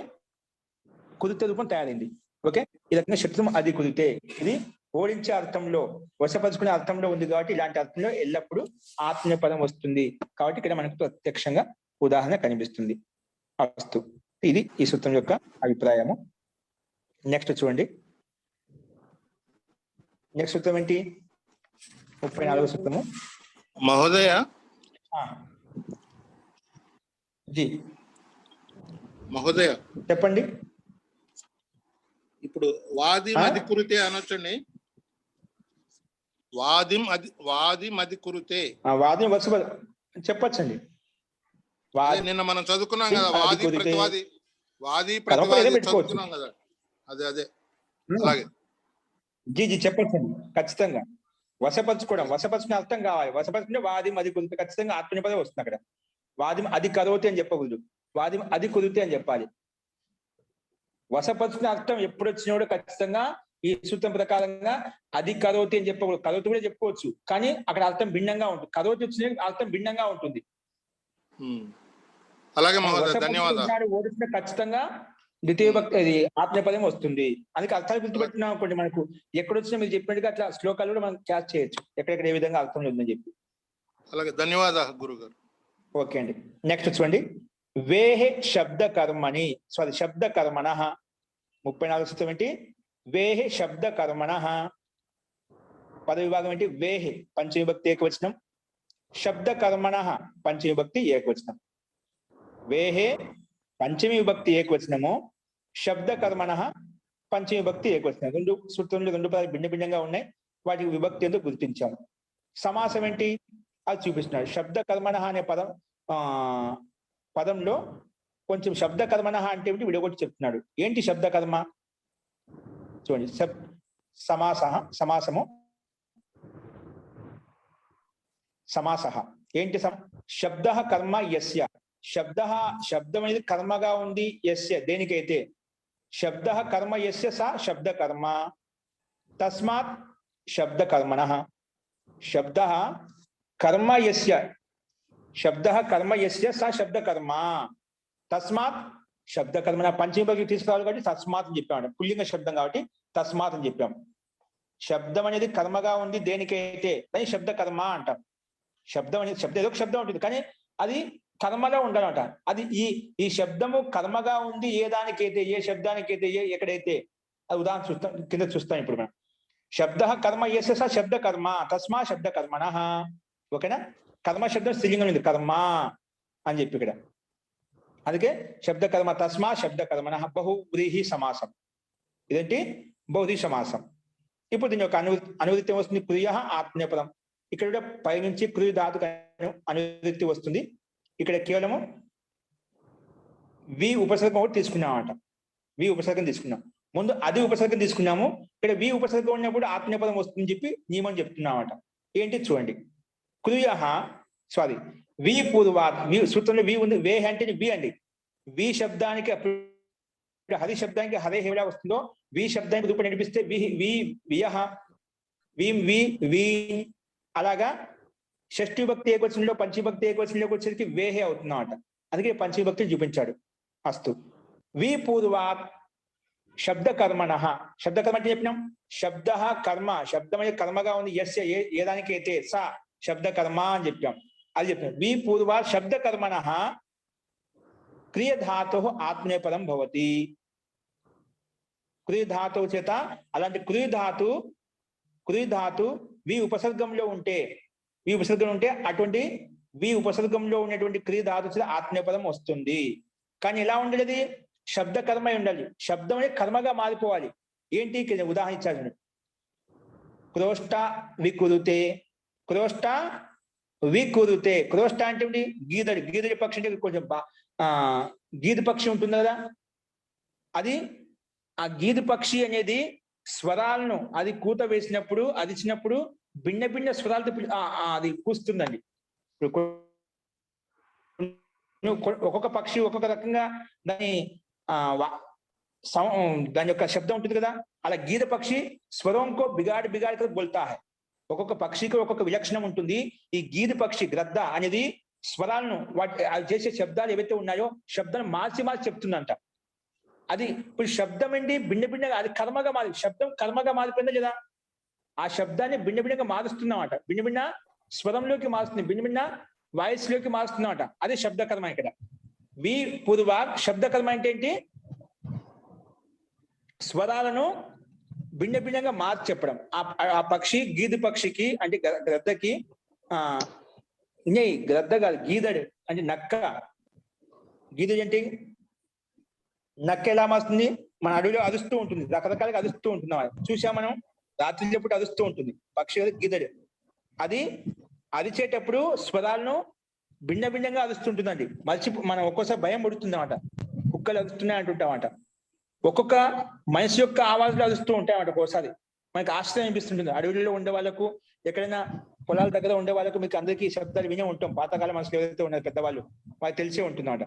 కుదితే రూపం తయారైంది. ఓకే, ఈ రకంగా శత్రుం అది కుదితే ఇది ఓడించే అర్థంలో, వశపరుచుకునే అర్థంలో ఉంది కాబట్టి ఇలాంటి అర్థంలో ఎల్లప్పుడూ ఆత్మీయ పదం వస్తుంది. కాబట్టి ఇక్కడ మనకు ప్రత్యక్షంగా ఉదాహరణ కనిపిస్తుంది. అస్తు, ఇది ఈ సూత్రం యొక్క అభిప్రాయము. నెక్స్ట్ చూడండి, నెక్స్ట్ సూత్రం ఏంటి? 34వ సూత్రము. మహోదయ జీ మహోదయ, చెప్పండి. ఇప్పుడు వాదిం అది కురితే అనొచ్చండి. వాదిం అది కురితే వాదిని వరుస చెప్పచ్చండి. నిన్న మనం చదువుకున్నాం కదా, వాది ప్రతివాది, వాది ప్రతివాది చదువుకున్నాం కదా. అదే అలాగే జీ చెప్పచ్చండి. ఖచ్చితంగా వశపరచుకోవడం, వశపరచుకునే అర్థం కావాలి. వశపరచుకుంటే వాదిం అది కుదిరితే ఖచ్చితంగా ఆత్మనిపదే వస్తుంది. అక్కడ వాదిం అది కరోతి అని చెప్పకూడదు, వాదిం అది కుదిరితే అని చెప్పాలి. వశపరుచుకునే అర్థం ఎప్పుడు వచ్చినా కూడా ఖచ్చితంగా ఈ సూత్రం ప్రకారంగా అది కరోతి అని చెప్పకూడదు. కరోతి కూడా చెప్పుకోవచ్చు కానీ అక్కడ అర్థం భిన్నంగా ఉంటుంది. కరోతి వచ్చిన అర్థం భిన్నంగా ఉంటుంది. అలాగే మహోదయ, ధన్యవాదాలు. ఓడిస్తే ఖచ్చితంగా ద్వితీయ భక్తి అది ఆత్మపదం వస్తుంది. అందుకే అర్థాలు గుర్తుపెట్టినా అనుకోండి, మనకు ఎక్కడొచ్చినా మీరు చెప్పినట్టుగా అట్లా శ్లోకాలు కూడా మనం క్యాచ్ చేయొచ్చు, ఎక్కడెక్కడ ఏ విధంగా అర్థం ఉందని చెప్పి. అలాగే ధన్యవాదాలు గురుగారు. ఓకే అండి, నెక్స్ట్ చూడండి. వేహే శబ్ద కర్మణి, సారీ శబ్ద కర్మణ. 34వ సూత్రం ఏంటి? వేహే శబ్ద కర్మణ. పద విభాగం ఏంటి? వేహే పంచవిభక్తి ఏకవచనం, శబ్ద కర్మణ పంచవిభక్తి ఏకవచనం. వేహే పంచమి విభక్తి ఏకవచనము, శబ్ద కర్మణ పంచమి విభక్తి ఏకవచనం. 2 సూత్రంలో 2 పదాలు భిన్న భిన్నంగా ఉన్నాయి, వాటికి విభక్తి ఎందుకు గుర్తించాము. సమాసం ఏంటి అది చూపిస్తున్నాడు. శబ్ద కర్మణ అనే పదంలో కొంచెం శబ్ద కర్మణ అంటే ఏమిటి విడగొట్టి చెప్తున్నాడు. ఏంటి శబ్ద కర్మ చూడండి. సమాసము సమాస ఏంటి? శబ్ద కర్మ యస్య, శబ్దం అనేది కర్మగా ఉంది యస్య దేనికైతే, శబ్ద కర్మ యస్య సా శబ్ద కర్మ, తస్మాత్ శబ్ద కర్మణః. శబ్ద కర్మ యస్య సా శబ్ద కర్మ, తస్మాత్ శబ్ద కర్మ. పంచమీ తీసుకురావాలి కాబట్టి తస్మాత్ అని చెప్పాము, పుల్లింగ శబ్దం కాబట్టి తస్మాత్ అని చెప్పాము. శబ్దం అనేది కర్మగా ఉంది దేనికైతే దాన్ని శబ్ద కర్మ అంటాం. శబ్దం అనేది ఏదో ఒక శబ్దం ఉంటుంది కానీ అది కర్మలో ఉండాలంట. అది ఈ శబ్దము కర్మగా ఉంది ఏ దానికైతే, ఏ శబ్దానికైతే, ఎక్కడైతే. అది ఉదాహరణ చూస్తాం, కింద చూస్తాం ఇప్పుడు మనం. శబ్ద కర్మ యస్య సా శబ్ద కర్మ, తస్మా శబ్ద కర్మణః. ఓకేనా? కర్మ శబ్దం స్త్రీలింగం ఉంది, కర్మ అని చెప్పి ఇక్కడ. అందుకే శబ్ద కర్మ తస్మా శబ్ద కర్మణః బహువ్రీహి సమాసం. ఇదేంటి? బహువ్రీహి సమాసం. ఇప్పుడు దీని యొక్క అనువృత్తి వస్తుంది క్రియ ఆత్మీయపదం. ఇక్కడ పైనుంచి క్రియ ధాతుకు అనువృత్తి వస్తుంది. ఇక్కడ కేవలము వి ఉపసర్గం ఒకటి తీసుకున్నామట. వి ఉపసర్గం తీసుకున్నాం, ముందు అది ఉపసర్గం తీసుకున్నాము. ఇక్కడ వి ఉపసర్గం ఉన్నప్పుడు ఆత్మీయపదం వస్తుందని చెప్పి నియమం చెప్తున్నామట. ఏంటి చూడండి. క్రియ వి పూర్వాత్, వి సూత్రంలో వి ఉంది, వే అంటే వి అండి. వి శబ్దానికి అప్పుడు హరి శబ్దానికి హరే హేడా వస్తుందో, వి శబ్దానికి రూపం నడిపిస్తే వియహ, వి అలాగా షష్ఠీ భక్తి ఏకవచనంలో పంచభక్తి ఏకవచనంలోకి వచ్చేసరికి వేహే అవుతుందన్నమాట. అందుకే పంచభక్తిని చూపించాడు. అస్తు. వి పూర్వాత్ శబ్ద కర్మణః. శబ్ద కర్మ అంటే చెప్పినాం, శబ్ద కర్మ, శబ్దం అనే కర్మగా ఉంది యస్య ఏ దానికైతే, సా శబ్ద కర్మ అని చెప్పాం. అది చెప్పాం. వి పూర్వాత్ శబ్ద కర్మణః క్రియ ధాతు ఆత్మనేపదం భవతి. క్రియ ధాతువు చేత, అలాంటి క్రియ ధాతు వి ఉపసర్గంలో ఉంటే, అటువంటి వి ఉపసర్గంలో ఉన్నటువంటి క్రియ ధాతు చేత ఆత్మనేపదం వస్తుంది. కానీ ఎలా ఉండాలి? శబ్ద కర్మ ఉండాలి. శబ్దం అనేది కర్మగా మారిపోవాలి. ఏంటి? ఉదాహరణ ఇచ్చారు. క్రోష్ట వికురుతే, క్రోష్ట వికురుతే. క్రోష్ట అంటే గీదడి పక్షి అంటే కొంచెం గీది పక్షి ఉంటుంది కదా, అది ఆ గీది పక్షి అనేది స్వరాలను అది కూత వేసినప్పుడు, అది ఇచ్చినప్పుడు భిన్న భిన్న స్వరాలతో అది కూస్తుందండి. ఒక్కొక్క పక్షి ఒక్కొక్క రకంగా దాని దాని యొక్క శబ్దం ఉంటుంది కదా. అలా గీద పక్షి స్వరంకో బిగాడి బిగాడి బోల్తా హై. ఒక్కొక్క పక్షికి ఒక్కొక్క విలక్షణం ఉంటుంది. ఈ గీది పక్షి గ్రద్ద అనేది స్వరాలను అది చేసే శబ్దాలు ఏవైతే ఉన్నాయో శబ్దాన్ని మార్చి చెప్తుందంట. అది ఇప్పుడు శబ్దం ఏంటి? భిన్నగా అది కర్మగా శబ్దం కర్మగా మారిపోయిందా లేదా? ఆ శబ్దాన్ని భిన్నగా మారుస్తున్నామట. భిన్న స్వరంలోకి మారుస్తుంది, భిన్న వాయిస్ లోకి మారుస్తున్నామట. అదే శబ్ద కర్మ. ఇక్కడ వి పూర్వ శబ్ద కర్మ అంటే ఏంటి? స్వరాలను భిన్నగా మార్చి చెప్పడం. ఆ పక్షి గీది పక్షికి అంటే గ్రద్దకి గ్రద్ద కాదు, గీదడు అంటే నక్క. గీదడి అంటే నక్క ఎలా మారుతుంది? మన అడవిలో అదుస్తూ ఉంటుంది, రకరకాలుగా అదుస్తూ ఉంటుంది. చూసాం మనం, రాత్రి చెప్పుడు అదుస్తూ ఉంటుంది పక్షి. గీదడు అది అరిచేటప్పుడు స్వరాలను భిన్నగా అరుస్తుంటుందండి. మనం ఒక్కోసారి భయం పడుతుంది అన్నమాట. కుక్కలు అరుస్తున్నాయి అంటుంటామట. ఒక్కొక్క మనిషి యొక్క ఆవాజులు అరుస్తూ ఉంటాయన్నమాట. ఒక్కోసారి మనకి ఆశ్చర్యం అనిపిస్తుంటుంది. అడవులలో ఉండే వాళ్ళకు, ఎక్కడైనా పొలాల దగ్గర ఉండే వాళ్ళకు మీకు అందరికీ శబ్దాలు వినే ఉంటాం. పాతకాలం మనుషులు ఎవరైతే ఉన్నారు పెద్దవాళ్ళు, వాళ్ళకి తెలిసే ఉంటుందన్నమాట.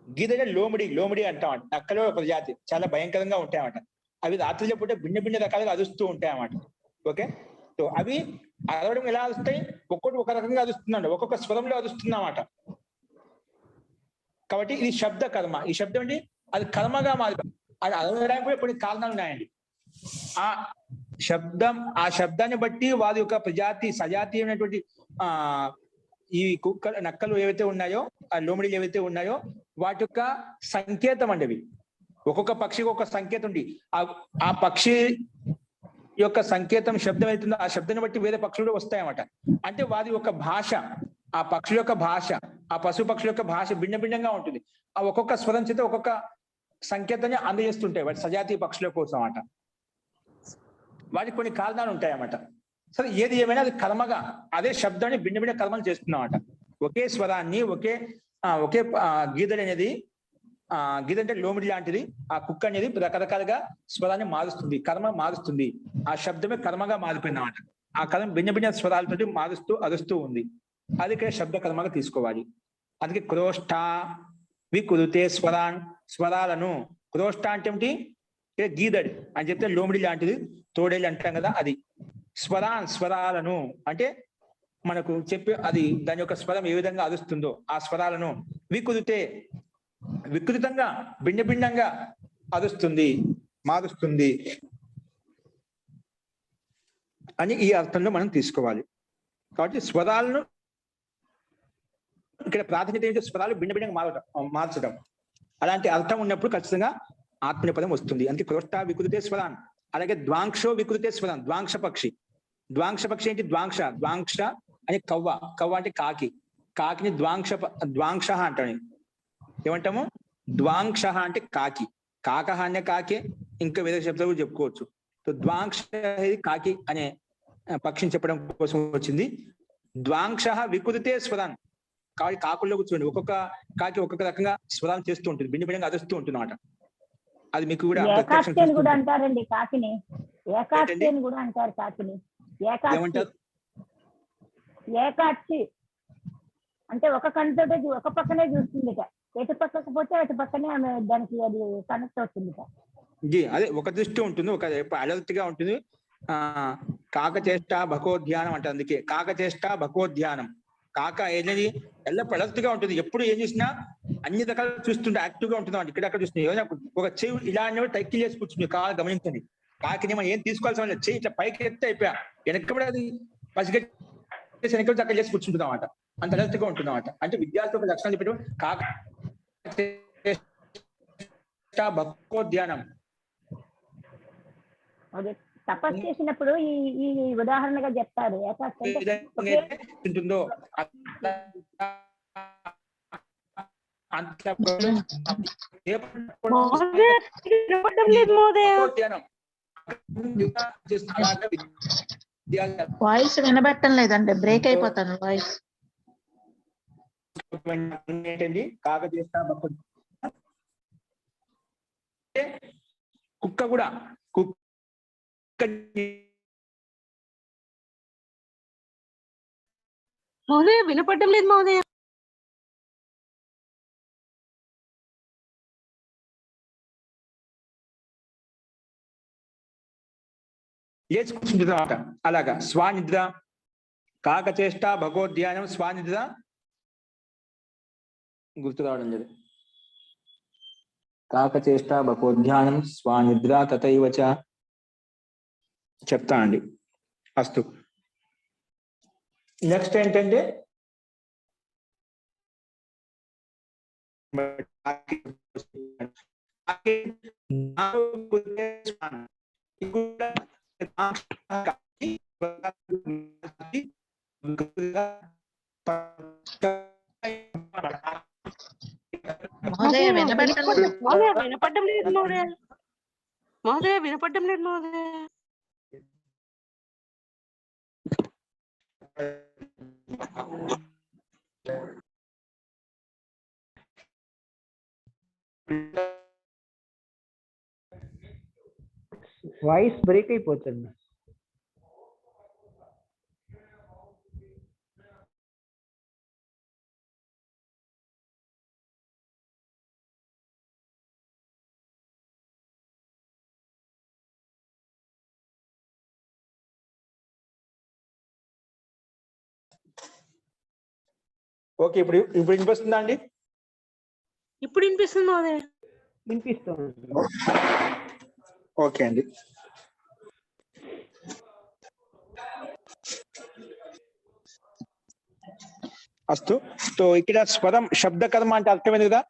గీదనే లోమిడి అంటామట. నక్కలో ఒక జాతి చాలా భయంకరంగా ఉంటాయన్నమాట. అవి రాత్రిలో పూట భిన్న రకాలుగా అరుస్తూ ఉంటాయన్నమాట. ఓకే, సో అవి అరవడం ఎలా అరుస్తాయి? ఒక్కొక్కటి ఒక రకంగా అరుస్తుందండి, ఒక్కొక్క స్వరంలో అరుస్తుందన్నమాట. కాబట్టి ఇది శబ్ద కర్మ. ఈ శబ్దం అంటే అది కర్మగా మారి అది అరవడానికి కూడా కొన్ని కారణాలు ఉన్నాయండి. ఆ శబ్దాన్ని బట్టి వారి యొక్క సజాతీయమైనటువంటి ఈ కుక్కలు నక్కలు ఏవైతే ఉన్నాయో, ఆ లోమిడిలు ఏవైతే ఉన్నాయో వాటి యొక్క సంకేతం అండి అవి. ఒక్కొక్క పక్షికి ఒక సంకేతం ఉంది. ఆ పక్షి యొక్క సంకేతం శబ్దం అవుతుందో ఆ శబ్దాన్ని బట్టి వేరే పక్షులు కూడా వస్తాయన్నమాట. అంటే వారి యొక్క భాష, ఆ పక్షుల యొక్క భాష, ఆ పశు పక్షుల యొక్క భాష భిన్నంగా ఉంటుంది. ఆ ఒక్కొక్క స్వరం చేత ఒక్కొక్క సంకేతాన్ని అందజేస్తుంటాయి వాటి సజాతీయ పక్షుల కోసం అన్నమాట. వాటికి కొన్ని కారణాలు ఉంటాయన్నమాట. సరే, ఏది ఏమైనా అది కర్మగా అదే శబ్దాన్ని భిన్న కర్మలు చేస్తున్నామట. ఒకే స్వరాన్ని ఒకే గీదడి అనేది, గీద అంటే లోమిడి లాంటిది. ఆ కుక్క అనేది రకరకాలుగా స్వరాన్ని మారుస్తుంది, కర్మ మారుస్తుంది. ఆ శబ్దమే కర్మగా మారిపోయిందన్నమాట. ఆ కర్మ భిన్న స్వరాలతో మారుస్తూ అరుస్తూ ఉంది. అది ఇక్కడ శబ్ద కర్మగా తీసుకోవాలి. అందుకే క్రోష్ట వికురుతే స్వరాలను. క్రోష్ట అంటే ఏమిటి? గీదడి అని చెప్తే లోమిడి లాంటిది, తోడేళ్ళు అంటాం కదా, అది. స్వరాలను అంటే మనకు చెప్పే అది దాని యొక్క స్వరం ఏ విధంగా అరుస్తుందో ఆ స్వరాలను. వికృతే వికృతంగా భిన్న భిన్నంగా అరుస్తుంది, మారుస్తుంది అని ఈ అర్థంలో మనం తీసుకోవాలి. కాబట్టి స్వరాలను ఇక్కడ ప్రాధాన్యత ఏంటంటే స్వరాలు భిన్న భిన్నంగా మార్చడం. అలాంటి అర్థం ఉన్నప్పుడు ఖచ్చితంగా ఆత్మనేపథం వస్తుంది. అందుకే క్రోష్ట వికృతే స్వరాన్. అలాగే ద్వాంక్షో వికృతే స్వరాన్. ద్వాంక్ష పక్షి. ద్వాంక్ష పక్షి ఏంటి? ద్వాంక్ష అని కవ్వ అంటే కాకి. కాకిని ద్వాంక్ష అంటాను. ఏమంటాము? ద్వాంక్ష అంటే కాకి. కాక అనే కాకే, ఇంకా వేరే శబ్దాలు కూడా చెప్పుకోవచ్చు. సో ద్వాంక్ష అనేది కాకి అనే పక్షిని చెప్పడం కోసం వచ్చింది. ద్వాంక్ష వికృతే స్వరాన్. కాబట్టి కాకుల్లో కూర్చోండి, ఒక్కొక్క కాకి ఒక్కొక్క రకంగా స్వరాలు చేస్తూ ఉంటుంది, భిన్న భిన్నంగా అరుస్తూ ఉంటుంది అన్నమాట. అది మీకు కూడా ఏకాక్షి అని కూడా అంటారండి కాకిని. ఏకాక్షి అని కూడా అంటారు కాకిని. ఏమంటారు? ఏకాక్షి అంటే ఒక కన్నుతో ఒక పక్కనే చూస్తుంది. ఎటు పక్కకు పోతే అటు పక్కనే ఆమె దానికి అది కనెక్ట్ అవుతుంది. అదే ఒక దృష్టి ఉంటుంది, ఒక అలర్ట్ గా ఉంటుంది. కాకచేష్ట భగవద్ధ్యానం అంటే అందుకే కాకచేష్ట భగవద్ధ్యానం. కాక ఏది ఎల్లప్పుడు అలర్ట్ గా ఉంటుంది, ఎప్పుడు ఏం చేసినా అన్ని రకాలు చూస్తుంటే యాక్టివ్ గా ఉంటుంది. ఇక్కడక్కడ చూస్తుంది. ఏదైనా ఒక చెవి ఇలా అన్నప్పుడు టైకిల్ చేసి కూర్చుంది, కావాలి గమనించండి. కాకిని మనం ఏం తీసుకోవాల్సిన చెయ్యి ఇట్లా పైకి ఎత్తే అయిపోయా, వెనకబడి అది పసిగట్టి వెనక అక్కడ చేసి కూర్చుంటుంది అన్నమాట. అంత అలర్ట్ గా ఉంటుంది అన్నమాట. అంటే విద్యార్థి ఒక లక్షణాలు చెప్పడం కాక భగవద్ధ్యానం. తపస్సు చేసినప్పుడు ఈ ఉదాహరణగా చెప్తారు. ఉంటుందో వాయిస్ వినబట్టం లేదండి, బ్రేక్ అయిపోతాను వాయిస్. ఏంటండి? కాకచేష్ట భగవద్. కుక్క కూడా మహోదయ వినపడడం లేదు మహోదయ. లేచి కూర్చుంటుంది అన్నమాట. అలాగా స్వానిద్ర, కాకచేష్ట భగవద్ధ్యానం, స్వానిద్ర గుర్తు రావడం లేదు. కాకచేష్ట భగవద్ధ్యానం స్వానిద్ర తథైవ చ చెప్తానండి. అస్తు. నెక్స్ట్ ఏంటంటే మహోదయ వినబట్టం లేదు. మహోదయ వినపడడం లేదు మహోదయ. మహోదయ వినపడడం లేదు మహోదయ. వాయిస్ బ్రేక్ అయిపోతుంది. ఓకే, ఇప్పుడు వినిపిస్తుందా అండి? ఇప్పుడు వినిపిస్తుంది మహోదయ. వినిపిస్తుంది. ఓకే అండి. అస్తు. సో ఇక్కడ స్వరం శబ్ద కర్మ అంటే అర్థమైంది కదా.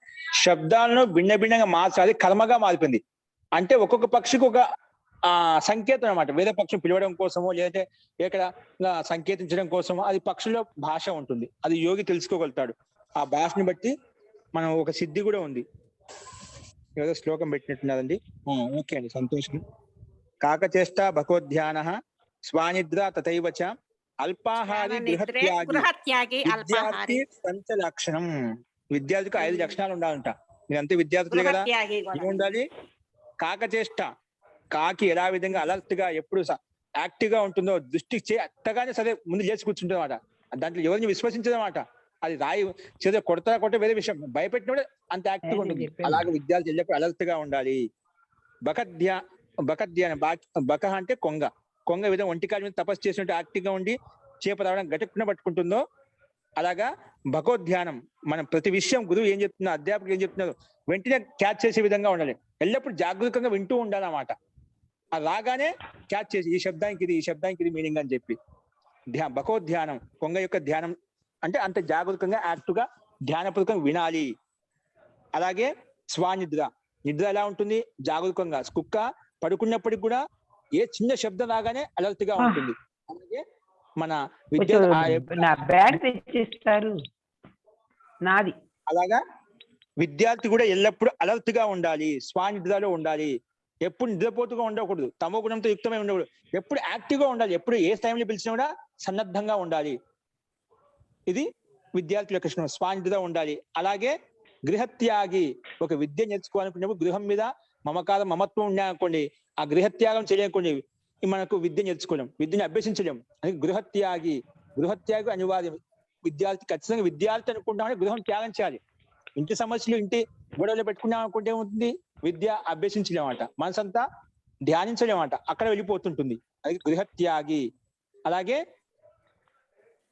శబ్దాలను భిన్న భిన్నంగా మార్చాలి, కర్మగా మారిపోయింది. అంటే ఒక్కొక్క పక్షికి ఒక సంకేతం అనమాట. వేరే పక్షిని పిలవడం కోసమో లేదంటే ఇక్కడ సంకేతించడం కోసమో అది పక్షుల భాష ఉంటుంది. అది యోగి తెలుసుకోగలుగుతాడు. ఆ భాషని బట్టి మనం ఒక సిద్ధి కూడా ఉంది. ఏదో శ్లోకం పెట్టినట్టున్నదండి. ఓకే అండి, సంతోషం. కాకచేష్ట భగవద్ధ్యాన స్వానిద్ర తథైవ చ అల్పాహారి గృహత్యాగి విద్యార్థి పంచలక్షణం. విద్యార్థికి 5 లక్షణాలు ఉండాలంట. మీరంతా విద్యార్థులే కదా, ఏముండాలి? కాకచేష్ట, కాకి ఎలా విధంగా అలర్ట్ గా ఎప్పుడు యాక్టివ్ గా ఉంటుందో, దృష్టి అట్టగానే సరే ముందు లేచి కూర్చుంటుంది అన్నమాట. దాంట్లో ఎవరిని విశ్వసించదన్నమాట. అది రాయి చేత కొట్టే వేరే విషయం, భయపెట్టినప్పుడు అంత యాక్టివ్ ఉంటుంది. అలాగే విద్యార్థి ఎల్లప్పుడు అలర్ట్ గా ఉండాలి. బకధ్యానం బక అంటే కొంగ విధంగా ఒంటికాల మీద తపస్సు చేసినట్టు యాక్టివ్ గా ఉండి చేప రావడం గట్టుకున్న పట్టుకుంటుందో అలాగా భగవద్ధ్యానం. మనం ప్రతి విషయం గురువు ఏం చెప్తున్నారు, అధ్యాపకులు ఏం చెప్తున్నారు వెంటనే క్యాచ్ చేసే విధంగా ఉండాలి. ఎల్లప్పుడు జాగరూకంగా వింటూ ఉండాలన్నమాట. అది రాగానే క్యాచ్ చేసి ఈ శబ్దానికి ఇది మీనింగ్ అని చెప్పి భగవద్ధ్యానం. కొంగ యొక్క ధ్యానం అంటే అంత జాగరూకంగా యాక్టివ్ గా ధ్యానపూర్వకంగా వినాలి. అలాగే స్వానిద్ర. నిద్ర ఎలా ఉంటుంది? జాగరూకంగా. కుక్క పడుకున్నప్పటికి కూడా ఏ చిన్న శబ్దం రాగానే అలర్ట్ గా ఉంటుంది. అలాగే మన నా బ్యాగ్ తెచ్చిస్తారు నాది. అలాగా విద్యార్థి కూడా ఎల్లప్పుడూ అలర్ట్ గా ఉండాలి, స్వానిద్రలో ఉండాలి. ఎప్పుడు నిద్రపోతుగా ఉండకూడదు, తమో గుణంతో యుక్తమై ఉండకూడదు. ఎప్పుడు యాక్టివ్ గా ఉండాలి, ఎప్పుడు ఏ టైంలో పిలిచినా కూడా సన్నద్ధంగా ఉండాలి. ఇది విద్యార్థుల లక్షణం, స్వానిద్ర ఉండాలి. అలాగే గృహత్యాగి. ఒక విద్య నేర్చుకోవాలనుకున్నప్పుడు గృహం మీద మమత్వం ఉన్నాయనుకోండి, ఆ గృహత్యాగం చేయలేనుకోండి, మనకు విద్య నేర్చుకోలేం, విద్యను అభ్యసించలేం. అది గృహత్యాగి అనివార్యం. విద్యార్థి ఖచ్చితంగా విద్యార్థి అనుకుంటామని గృహం త్యాగం చేయాలి. ఇంటి సమస్యలు ఇంటి గొడవలు పెట్టుకున్నాం అనుకుంటే ఏమవుతుంది? విద్య అభ్యసించలేమట, మనసంతా ధ్యానించలేమట, అక్కడ వెళ్ళిపోతుంటుంది. అది గృహత్యాగి. అలాగే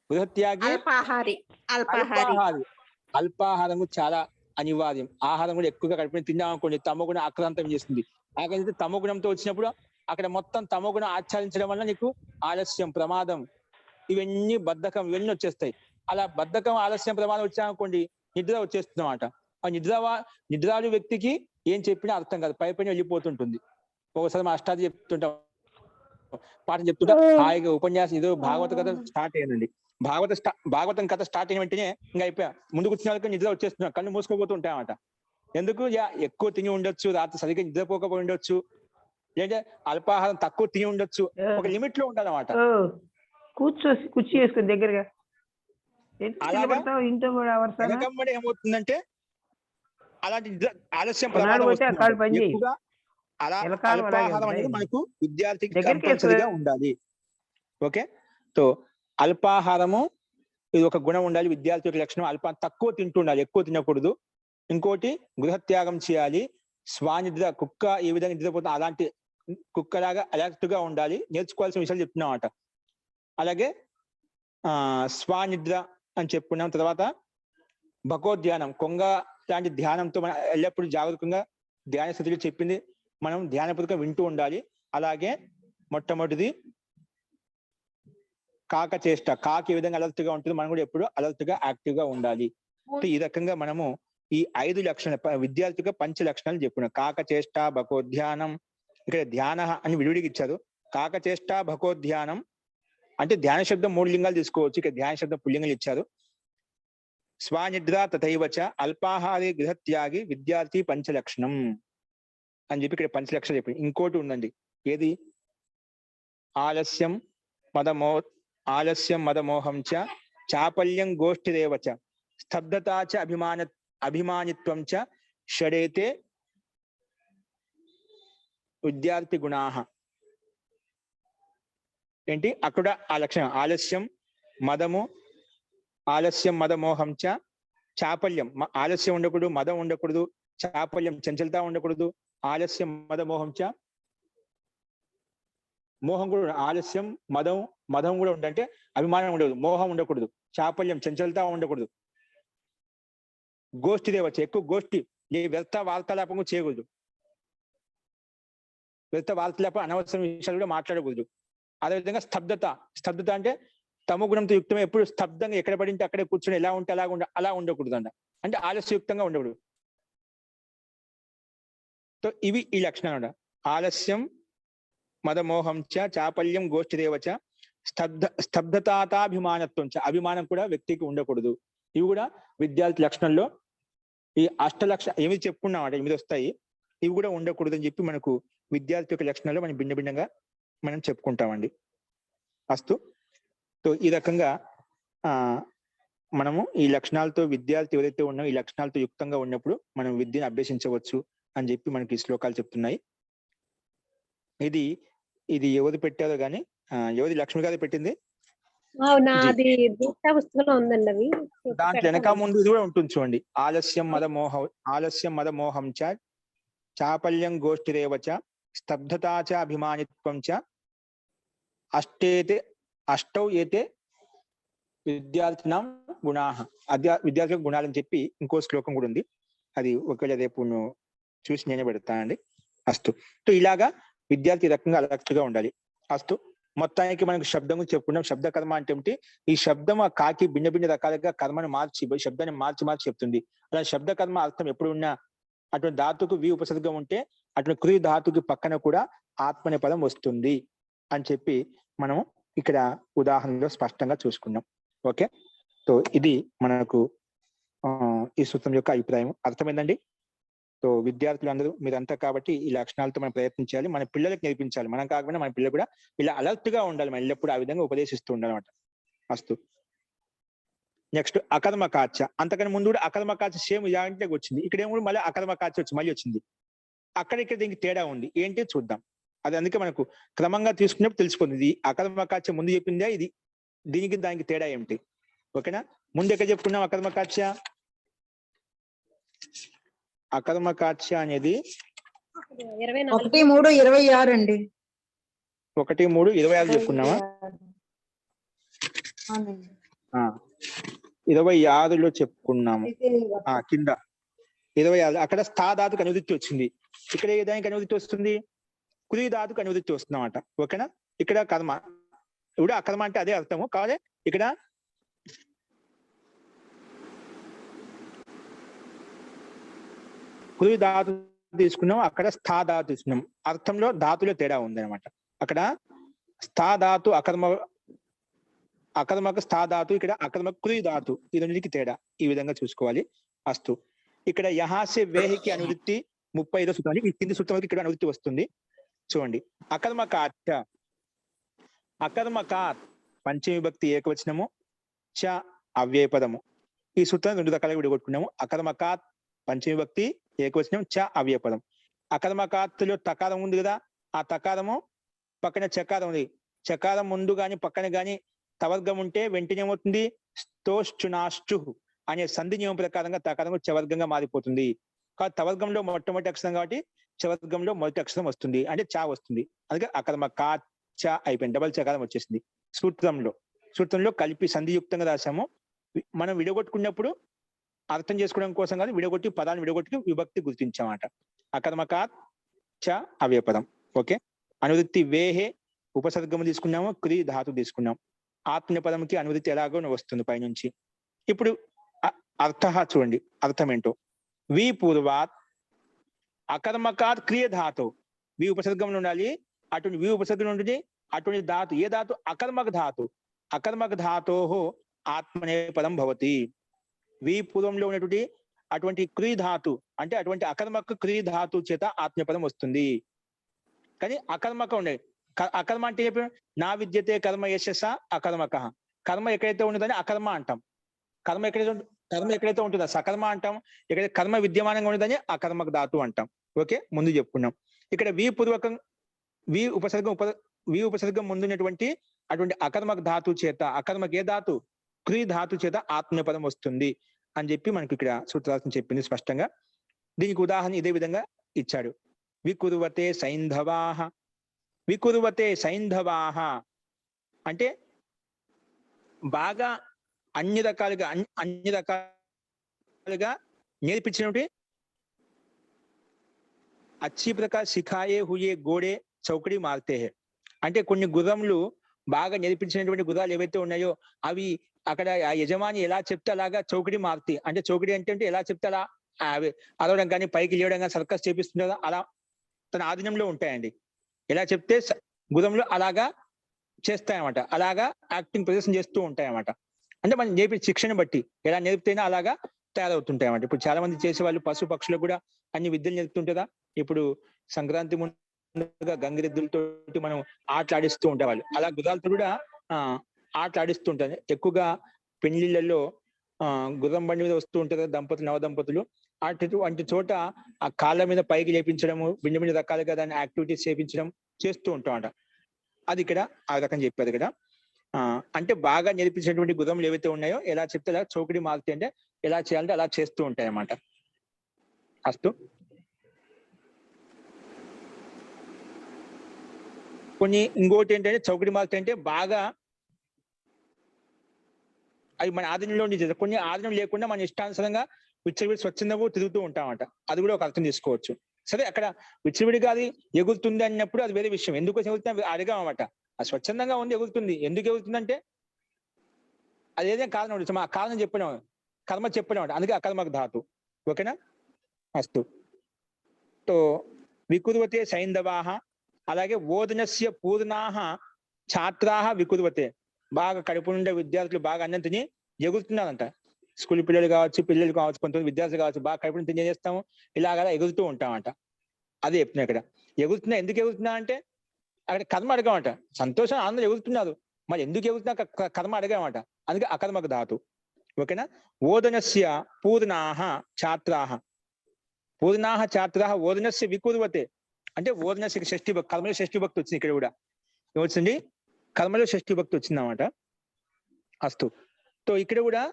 గృహత్యాగి అల్పాహారం చాలా అనివార్యం. ఆహారం కూడా ఎక్కువగా కడుపుని తిన్నాం అనుకోండి, తమో గుణం ఆక్రాంతం చేస్తుంది. అలాగే తమో గుణంతో వచ్చినప్పుడు అక్కడ మొత్తం తమో గుణం ఆచరించడం వల్ల నీకు ఆలస్యం, ప్రమాదం, ఇవన్నీ బద్ధకం, ఇవన్నీ వచ్చేస్తాయి. అలా బద్ధకం, ఆలస్యం, ప్రమాదం వచ్చాయనుకోండి నిద్ర వచ్చేస్తుందన్నమాట. ఆ నిద్రాలు వ్యక్తికి ఏం చెప్పినా అర్థం కాదు, పై వెళ్ళిపోతుంటుంది. ఒకసారి మా అష్టాది చెప్తుంటాం, పాఠం చెప్తుంటా హాయిగా ఉపన్యాసం, ఏదో భాగవత కథ స్టార్ట్ అయ్యిందండి. భాగవతం కథ స్టార్ట్ అయిన వెంటనే ఇంకా అయిపోయా, ముందు కూర్చున్న వాళ్ళకి నిద్ర వచ్చేస్తున్నా, కళ్ళు మూసుకోపోతూ ఉంటాయన్నమాట. ఎందుకు? ఎక్కువ తిని ఉండొచ్చు, రాత్రి సరిగ్గా నిద్రపోకపోయి ఉండొచ్చు, లేదంటే అల్పాహారం తక్కువ తిని ఉండొచ్చు. ఒక లిమిట్ లో ఉండాలన్నమాట. కుర్చీ వేసుకుని దగ్గరగా వెనకమ్మడి ఏమవుతుందంటే అలాంటి ఆలస్యం ఎక్కువగా. అలా అల్పాహారం అనేది మనకు విద్యార్థికి కంపల్సరీగా ఉండాలి. ఓకే, సో అల్పాహారము ఇది ఒక గుణం ఉండాలి, విద్యార్థి యొక్క లక్షణం. తక్కువ తింటుండాలి, ఎక్కువ తినకూడదు. ఇంకోటి గృహత్యాగం చేయాలి. స్వానిద్ర, కుక్క ఏ విధంగా నిద్రపోతుంది అలాంటి కుక్కలాగా అలర్ట్ గా ఉండాలి. నేర్చుకోవాల్సిన విషయాలు చెప్తున్నామట. అలాగే స్వానిద్ర అని చెప్పుకున్నాం. తర్వాత భగవద్ధ్యానం, కొంగ లాంటి ధ్యానంతో మనం ఎల్లప్పుడూ జాగరూకంగా ధ్యాన స్థితిలో చెప్పింది మనం ధ్యానపూర్వకంగా వింటూ ఉండాలి. అలాగే మొట్టమొదటిది కాక చేష్ట. కాకి ఏ విధంగా అలర్ట్ గా ఉంటుంది, మనం కూడా ఎప్పుడు అలర్ట్ గా యాక్టివ్ గా ఉండాలి. ఈ రకంగా మనము ఈ 5 లక్షణాలు విద్యార్థిగా పంచ లక్షణాలు చెప్పుకున్నాం. కాక చేష్ట, భగవద్ధ్యానం. ఇక్కడ ధ్యాన అని విడివిడికి ఇచ్చారు. కాక చేష్ట, భగవద్ధ్యానం అంటే ధ్యాన శబ్దం 3 లింగాలు తీసుకోవచ్చు, ఇక్కడ ధ్యాన శబ్దం పుల్లింగాలు ఇచ్చారు. స్వానిద్ర తథైవచ అల్పాహారి గృహత్యాగి విద్యార్థి పంచలక్షణం అని చెప్పి ఇక్కడ పంచలక్షణం చెప్పి. ఇంకోటి ఉందండి, ఏది? ఆలస్యం మదమోహం చ చాపల్యం గోష్ఠిరేవచ స్తబ్దతా చ అభిమానిత్వం చ షడేతే విద్యార్థి గుణాః. ఏంటి అక్కడ ఆ లక్షణం? ఆలస్యం మదమోహం చ చాపల్యం. ఆలస్యం ఉండకూడదు, మదం ఉండకూడదు, చాపల్యం చంచలత ఉండకూడదు. ఆలస్యం మదమోహం చ, మోహం కూడా. ఆలస్యం మదం కూడా ఉండంటే అభిమానం ఉండకూడదు, మోహం ఉండకూడదు, చాపల్యం చంచలత ఉండకూడదు. గోష్ఠి దేవచ్చు, ఎక్కువ గోష్ఠి, ఏ వ్యర్థ వార్తాలాపం చేయకూడదు. వ్యర్థ వార్తాలాపం, అనవసర విషయాలు కూడా మాట్లాడకూడదు. అదేవిధంగా స్తబ్దత అంటే తమో గుణంతో యుక్తమే, ఎప్పుడు స్తబ్దంగా ఎక్కడ పడింటే అక్కడే కూర్చొని ఎలా ఉంటే అలా ఉండకూడదు అంటే ఆలస్యయుక్తంగా ఉండకూడదు. సో ఇవి ఈ లక్షణాలు. ఆలస్యం మదమోహం చ చాపల్యం గోష్ఠిరేవచ స్తబ్దతాభిమానత్వం చ. అభిమానం కూడా వ్యక్తికి ఉండకూడదు. ఇవి కూడా విద్యార్థి లక్షణంలో ఈ 8 చెప్పుకున్నామంట, 8 వస్తాయి. ఇవి కూడా ఉండకూడదు అని చెప్పి మనకు విద్యార్థి యొక్క లక్షణాలు మనం భిన్నంగా మనం చెప్పుకుంటామండి. అస్తు. సో ఈ రకంగా మనము ఈ లక్షణాలతో విద్యార్థి ఎవరైతే ఉన్నారో ఈ లక్షణాలతో యుక్తంగా ఉన్నప్పుడు మనం విద్యను అభ్యసించవచ్చు అని చెప్పి మనకి శ్లోకాలు చెప్తున్నాయి. ఇది ఎవరు పెట్టారో కానీ, ఎవరి లక్ష్మి గారు పెట్టింది? అవునా, జీ. అది దీక్షా పుస్తకంలో ఉందండి అవి దాంట్లో వెనక ముందు ఇది కూడా ఉంటుంది చూడండి. ఆలస్యం మద మోహం చ చాపల్యం గోష్ఠిరేవచ స్తబ్ధతా చ అభిమానిత్వం చ అష్టౌ ఏతే విద్యార్థినాం గుణాః. విద్యార్థుల గుణాలని చెప్పి ఇంకో శ్లోకం కూడా ఉంది. అది ఒకవేళ రేపు చూసి నేనే పెడతానండి. అస్తు. సో ఇలాగా విద్యార్థి రకంగా అలర్ట్గా ఉండాలి. అస్తు. మొత్తానికి మనకు శబ్దం గురించి చెప్పుకున్నాం. శబ్ద కర్మ అంటే ఏమిటి? ఈ శబ్దం ఆ కాకి భిన్న భిన్న రకాలుగా కర్మను మార్చి శబ్దాన్ని మార్చి చెప్తుంది. అలా శబ్ద కర్మ అర్థం ఎప్పుడు ఉన్నా అటువంటి ధాతుకు వి ఉపసర్గం ఉంటే అటువంటి కృ ధాతుకి పక్కన కూడా ఆత్మ అనే పదం వస్తుంది అని చెప్పి మనం ఇక్కడ ఉదాహరణలో స్పష్టంగా చూసుకున్నాం. ఓకే, సో ఇది మనకు ఈ సూత్రం యొక్క అభిప్రాయం. అర్థమైందండి? సో విద్యార్థులందరూ మీరంతా కాబట్టి ఈ లక్షణాలతో మనం ప్రయత్నం చేయాలి. మన పిల్లలకు నేర్పించాలి. మనం కాకపోయినా మన పిల్లలు కూడా ఇలా అలర్ట్ గా ఉండాలి. మనం ఎల్లప్పుడూ ఆ విధంగా ఉపదేశిస్తూ ఉండాలన్నమాట. అస్తు. నెక్స్ట్ అకర్మకాచ. అంతకని ముందు కూడా అకర్మకాచ సేమ్ ఇలాంటికి వచ్చింది. ఇక్కడ ఏమో మళ్ళీ అకర్మకాచ మళ్ళీ వచ్చింది. ఇక్కడ దీనికి తేడా ఉంది. ఏంటి చూద్దాం. అది అందుకే మనకు క్రమంగా తీసుకున్నప్పుడు తెలిసిపోతుంది. అకర్మకాచ ముందు చెప్పిందా, ఇది దీనికి దానికి తేడా ఏమిటి? ఓకేనా? ముందు ఎక్కడ చెప్పుకున్నాం అకర్మకాచ? అకర్మకాచ అనేది 1:3:26 అండి. 1:3:26 చెప్పుకున్నామా? 26లో చెప్పుకున్నాము. కింద 26 అక్కడ స్థా ధాతుకు అనువృత్తి వచ్చింది. ఇక్కడ ఏ దానికి అనువృత్తి వస్తుంది? కుది ధాతుకు అనువృత్తి వస్తుందన్నమాట. ఓకేనా? ఇక్కడ కర్మ ఇప్పుడు అకర్మ అంటే అదే అర్థము. కావాలి ఇక్కడ కుది ధాతు తీసుకున్నాం, అక్కడ స్థా ధాతు తీసుకున్నాం. అర్థంలో ధాతులో తేడా ఉంది అనమాట. అక్కడ స్థా ధాతు అకర్మకు స్థా ధాతు, ఇక్కడ అకర్మకు కుది ధాతు. ఈ రెండింటికి తేడా ఈ విధంగా చూసుకోవాలి. అస్తు. ఇక్కడ యహాసే వేహికి అనువృత్తి 35వ సూత్రానికి ఈ కింది సూత్రానికి ఇక్కడ అనువృత్తి వస్తుంది. చూడండి. అకర్మకాచ పంచమి విభక్తి ఏకవచనము, చ అవ్యయపదము. ఈ సూత్రాన్ని 2 రకాలుగా విడగొట్టుకున్నాము. అకర్మకాత్ పంచమి విభక్తి ఏకవచనం, చ అవ్యయపదం. అకర్మకాత్తులో తకారం ఉంది కదా, ఆ తకారము పక్కన చకారం ఉంది. చకారం ముందు గాని పక్కన గాని తవర్గం ఉంటే వెంటనే ఏమవుతుంది? స్తోశ్చునాశ్చు అనే సంధి నియమం ప్రకారంగా తకారం చవర్గంగా మారిపోతుంది. కాబట్టి తవర్గంలో మొట్టమొదటి అక్షరం కాబట్టి చవర్గంలో మొదటి అక్షరం వస్తుంది, అంటే చ వస్తుంది. అందుకే అకర్మకాచ అయిపోయింది, డబల్ చకారం వచ్చేసింది. సూత్రంలో కలిపి సంధియుక్తంగా రాసాము. మనం విడగొట్టుకున్నప్పుడు అర్థం చేసుకోవడం కోసం కానీ విడగొట్టి పదాన్ని విడగొట్టి విభక్తి గుర్తించామట. అకర్మకాత్ చ అవ్యయపదం. ఓకే. అనువృత్తి వేహే ఉపసర్గము తీసుకున్నాము, క్రి ధాతు తీసుకున్నాం. ఆత్మపదంకి అనువృత్తి ఎలాగో వస్తుంది పైనుంచి. ఇప్పుడు అర్థ చూడండి, అర్థం ఏంటో. వి పూర్వాత్ అకర్మకాత్ క్రియ ధాతు. వి ఉపసర్గంలో ఉండాలి, అటువంటి వి ఉపసర్గం ఉంటుంది. అటువంటి ధాతు ఏ ధాతు? అకర్మక ధాతు. అకర్మక ధాతో ఆత్మనే పదం భవతి. వి పూర్వంలో ఉన్నటువంటి అటువంటి క్రీ ధాతు అంటే అటువంటి అకర్మక క్రీ ధాతు చేత ఆత్మపదం వస్తుంది. కానీ అకర్మక ఉండే అకర్మ అంటే చెప్పి నా విద్యతే కర్మ యశస్స అకర్మక. కర్మ ఎక్కడైతే ఉండదని అకర్మ అంటాం. కర్మ ఎక్కడైతే ఉంటుందో సకర్మ అంటాం. ఎక్కడైతే కర్మ విద్యమానంగా ఉండదని అకర్మక ధాతు అంటాం. ఓకే, ముందు చెప్పుకున్నాం. ఇక్కడ వి పూర్వకం వి ఉపసర్గం ముందున్నటువంటి అటువంటి అకర్మక ధాతు చేత, అకర్మక ఏ ధాతు? క్రీ ధాతు చేత ఆత్మపదం వస్తుంది అని చెప్పి మనకి ఇక్కడ సూత్రార్థం చెప్పింది స్పష్టంగా. దీనికి ఉదాహరణ ఇదే విధంగా ఇచ్చాడు. వికుర్వతే సైంధవాహ అంటే బాగా అన్ని రకాలుగా నేర్పించినటువంటి అచ్చి ప్రకార్ సిఖాయే హుయే గోడే చౌకడి మారుతే. అంటే కొన్ని గుర్రములు బాగా నేర్పించినటువంటి గుర్రాలు ఏవైతే ఉన్నాయో అవి అక్కడ ఆ యజమాని ఎలా చెప్తే అలాగా చౌకడి మారుతాయి. అంటే చౌకడి అంటే ఎలా చెప్తే అలా అరవడం కానీ పైకి లేవడం కానీ సర్కస్ చేపిస్తుందా అలా తన ఆధీనంలో ఉంటాయండి. ఎలా చెప్తే గుర్రంలో అలాగా చేస్తాయన్నమాట. అలాగా యాక్టింగ్ ప్రదర్శన చేస్తూ ఉంటాయన్నమాట. అంటే మనం నేర్పి శిక్షణ బట్టి ఎలా నేర్పితేనే అలాగా తయారవుతుంటాయి అన్నమాట. ఇప్పుడు చాలా మంది చేసే వాళ్ళు పశు పక్షులకు కూడా అన్ని విద్యలు నేర్పుతుంటారా. ఇప్పుడు సంక్రాంతి ముందుగా గంగిరెద్దులతో మనం ఆటలాడిస్తూ ఉంటారు. అలా గుర్రాలతో కూడా ఆటలాడిస్తూ ఉంటారు. ఎక్కువగా పెళ్లిళ్లలో గుర్రం బండి మీద వస్తూ ఉంటారు నవదంపతులు. అటువంటి చోట ఆ కాళ్ళ మీద పైకి లేపించడము, భిన్న రకాలుగా దాన్ని యాక్టివిటీస్ చేపించడం చేస్తూ ఉంటాం. అది ఇక్కడ ఆ రకం చెప్పారు ఇక్కడ. అంటే బాగా నేర్పించినటువంటి గుణములు ఏవైతే ఉన్నాయో ఎలా చెప్తే అలా చౌకడి మార్చి అంటే ఎలా చేయాలంటే అలా చేస్తూ ఉంటాయి అన్నమాట. అస్తు. కొన్ని ఇంకోటి ఏంటంటే చౌకడి మార్చి అంటే బాగా అవి మన ఆధీనంలో చేస్తారు, కొన్ని ఆధీనం లేకుండా మన ఇష్టానుసారంగా విచ్చలవిడి స్వచ్ఛందంగా తిరుగుతూ ఉంటామట. అది కూడా ఒక అర్థం తీసుకోవచ్చు. సరే, అక్కడ విచ్చలవిడిగా అది ఎగురుతుంది అన్నప్పుడు అది వేరే విషయం. ఎందుకు ఎగురుతుంది అడిగామన్నమాట. అది స్వచ్ఛందంగా ఉంది, ఎగురుతుంది. ఎందుకు ఎగురుతుందంటే అది ఏదైనా కారణం ఉండొచ్చు. ఆ కారణం చెప్పినాం, కర్మ చెప్పినాం, అందుకే అకర్మక ధాతు. ఓకేనా? అస్తు. తో వికుర్వతే సైంధవాహ, అలాగే ఓదనస్య పూర్ణాహ ఛాత్రాహ వికుర్వతే. బాగా కడుపు నుండే విద్యార్థులు బాగా అన్నం తిని ఎగురుతున్నారంట. స్కూల్ పిల్లలు కావచ్చు, పిల్లలు కావచ్చు, కొంతమంది విద్యార్థులు కావచ్చు, బాగా కడుపు నుండి తిని చేస్తాము, ఇలాగ ఎగురుతూ ఉంటామంట. అదే చెప్తున్నా ఇక్కడ. ఎగురుతున్నా, ఎందుకు ఎగురుతున్నా అంటే అక్కడ కర్మ అడగమంట. సంతోషం ఆనందం ఎగురుతున్నారు, మరి ఎందుకు ఎగురుతున్నా కర్మ అడగమంట. అందుకే అకర్మక ధాతు. ఓకేనా? ఓదనస్య పూర్ణాహ ఛాత్రాహ, పూర్ణాహ ఛాత్రాహ ఓదనస్య వికుర్వతే. అంటే ఓదనస్య షష్ఠి భక్తి, కర్మలో షష్ఠి భక్తి వచ్చింది. ఇక్కడ కూడా ఏమొచ్చింది? కర్మలో షష్ఠి భక్తి వచ్చిందన్నమాట. అస్తు. తో ఇక్కడ కూడా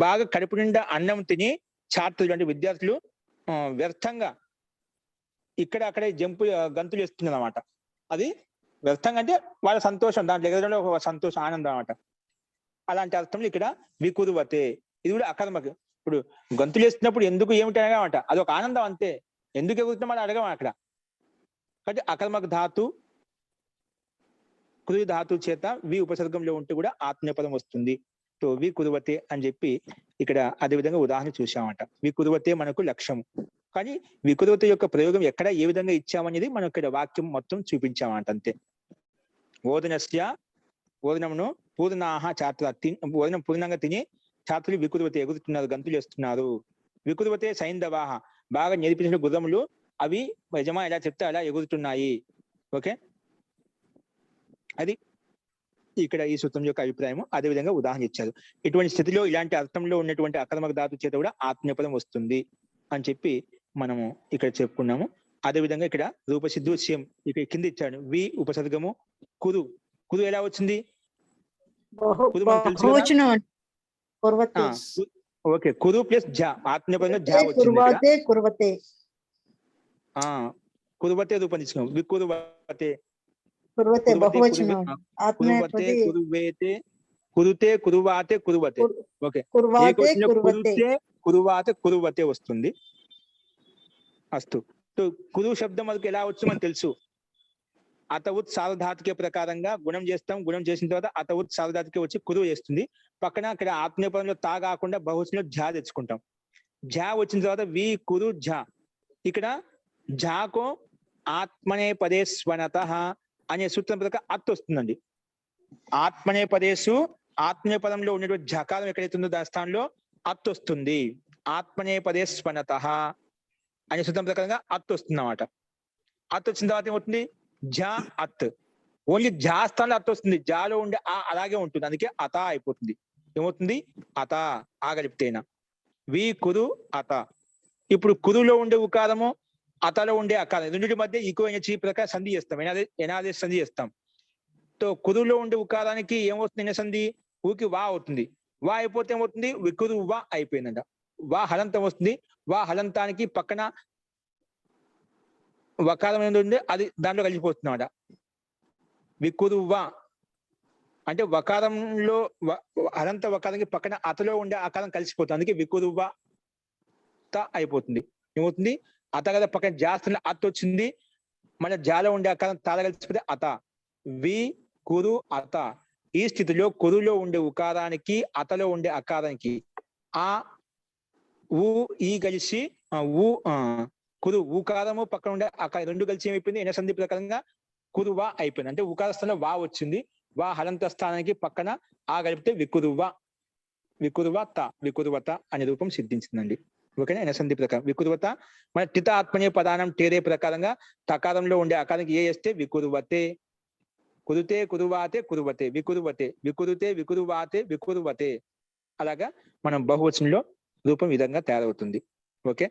బాగా కడుపు నిండా అన్నం తిని ఛాత్రులు అంటే విద్యార్థులు వ్యర్థంగా ఇక్కడ అక్కడే గంతులు వేస్తున్నారు అన్నమాట. అది వ్యర్థంగా అంటే వాళ్ళ సంతోషం, దాంట్లో ఎగరడంలో ఒక సంతోషం, ఆనందం అన్నమాట. అలాంటి అర్థంలో ఇక్కడ వికుర్వతే. ఇది కూడా అకర్మక. ఇప్పుడు గంతులు వేస్తున్నప్పుడు ఎందుకు ఏమిటి అడగమంట, అది ఒక ఆనందం అంతే. ఎందుకు ఎగురుతున్నాం అని అడగం అక్కడ. కాబట్టి అకర్మక ధాతు కృతి ధాతు చేత వి ఉపసర్గంలో ఉంటే కూడా ఆత్మీయపదం వస్తుంది. సో వి కురువతే అని చెప్పి ఇక్కడ అదే విధంగా ఉదాహరణ చూసామంట. వి కురువతే మనకు లక్ష్యం, కానీ వికురువత యొక్క ప్రయోగం ఎక్కడ ఏ విధంగా ఇచ్చామనేది మనం ఇక్కడ వాక్యం మొత్తం చూపించామంట. అంతే. ఓదనస్య, ఓదనమును పూర్ణాహ ఛాత్ర, ఓదనం పూర్ణంగా తిని ఛాత్రులు వికురువతే ఎగురుతున్నారు, గంతులు వేస్తున్నారు. వికురువతే సైంధవాహ, బాగా నేర్పించిన గుర్రములు అవి యజమా ఎలా చెప్తే అలా ఎగురుతున్నాయి. ఓకే, అది ఇక్కడ ఈ సూత్రం యొక్క అభిప్రాయం. అదే విధంగా ఉదాహరణ ఇచ్చారు. ఇటువంటి స్థితిలో ఇలాంటి అర్థంలో ఉన్నటువంటి అకర్మక ధాతు చేత కూడా ఆత్మీయపదం వస్తుంది అని చెప్పి మనము ఇక్కడ చెప్పుకున్నాము. అదే విధంగా ఇక్కడ రూపసిద్ధు సేమ్ ఇక్కడ కింద ఇచ్చాడు. వి ఉపసర్గము కురు. కురు ఎలా వచ్చింది? కురు మనకు తెలుసు కదా. ఓకే, కురు ప్లస్ జ, ఆత్మీయపదంగా జ వచ్చింది. కురువతే రూపం తీసుకున్నాం. వికురువతే, కురువతే, కురుతే, కురువాతే, కురువతే. ఓకే, కురువాతే, కురువతే వస్తుంది. అస్తు. కురు శబ్దం మనకు ఎలా వచ్చు మనకు తెలుసు. అతవుత్ సార్వధాతుకే ప్రకారంగా గుణం చేస్తాం. గుణం చేసిన తర్వాత అతవుత్ సార్వధాతుకే వచ్చి కురు చేస్తుంది. పక్కన అక్కడ ఆత్మీయ పదంలో తా కాకుండా బహువచనంలో ఝా తెచ్చుకుంటాం. ఝా వచ్చిన తర్వాత వి కురు ఝా. ఇక్కడ ఝాకో ఆత్మనే పదే స్వనత అనే సూత్రం ప్రకారం అత్ వస్తుందండి. ఆత్మనే పదేసు, ఆత్మీయ పదంలో ఉన్నటువంటి ఝకారం ఎక్కడైతే ఉందో దాని స్థానంలో అత్ వస్తుంది. ఆత్మనే పదే స్వనత అనే సూత్రం ప్రకారంగా అత్ వస్తుంది అన్నమాట. అత్ వచ్చిన తర్వాత ఏమవుతుంది? ఝ అత్. ఓన్లీ ఝా స్థానంలో అత్ వస్తుంది, జాలో ఉండే ఆ అలాగే ఉంటుంది, అందుకే అత అయిపోతుంది. ఏమవుతుంది? అత, ఆగలిపితేనా. వి కురు అత. ఇప్పుడు కురులో ఉండే ఉకారము, అతలో ఉండే అకారం, రెండింటి మధ్య ఈకో చీ ప్రకారం సంధి చేస్తాం, ఎనాదేశ సంధి చేస్తాం. తో కురులో ఉండే ఉకారానికి ఏమవుతుంది? ఎన సంధి ఊకి వా అవుతుంది. వా అయిపోతే ఏమవుతుంది? వికురు వా అయిపోయిందంట. వా హలంతం వస్తుంది. వా హలంతానికి పక్కన వకారం ఏది ఉంది అది దాంట్లో కలిసిపోతుందన్నమాట. వికురువా అంటే వకారంలో హలంత వకారానికి పక్కన అతలో ఉండే ఆకారం కలిసిపోతుంది, అందుకే వికురువా అయిపోతుంది. ఏమవుతుంది? అత కదా పక్కన జాస్తి అత్ వచ్చింది, మన జాలో ఉండే ఆకారం తాళ కలిసిపోతే అత. వి కురు అత. ఈ స్థితిలో కురులో ఉండే ఉకారానికి అతలో ఉండే అకారానికి ఆ ఊ ఈ కలిసి కురు ఊకారము పక్కన ఉండే అకారం రెండు కలిసి ఏమైపోయింది? ఎన సంధి ప్రకారంగా కురువా అయిపోయింది. అంటే ఉకార స్థానంలో వా వచ్చింది. వా హలంత స్థానానికి పక్కన ఆ కలిపితే వికురువా, వికురువత, వికురువత అనే రూపం సిద్ధించిందండి. ఓకేనా? ఎన సంధి ప్రకారం వికురువత. మన టిత ఆత్మనే పదానం టేరే ప్రకారంగా తకారంలో ఉండే అకారానికి ఏ వేస్తే వికురువతే. కురుతే, కురువాతే, కురువతే, వికురువతే, వికురుతే, వికురువాతే, వికురువతే. అలాగా మనం బహువచనంలో రూపం విధంగా తయారవుతుంది. ఓకే,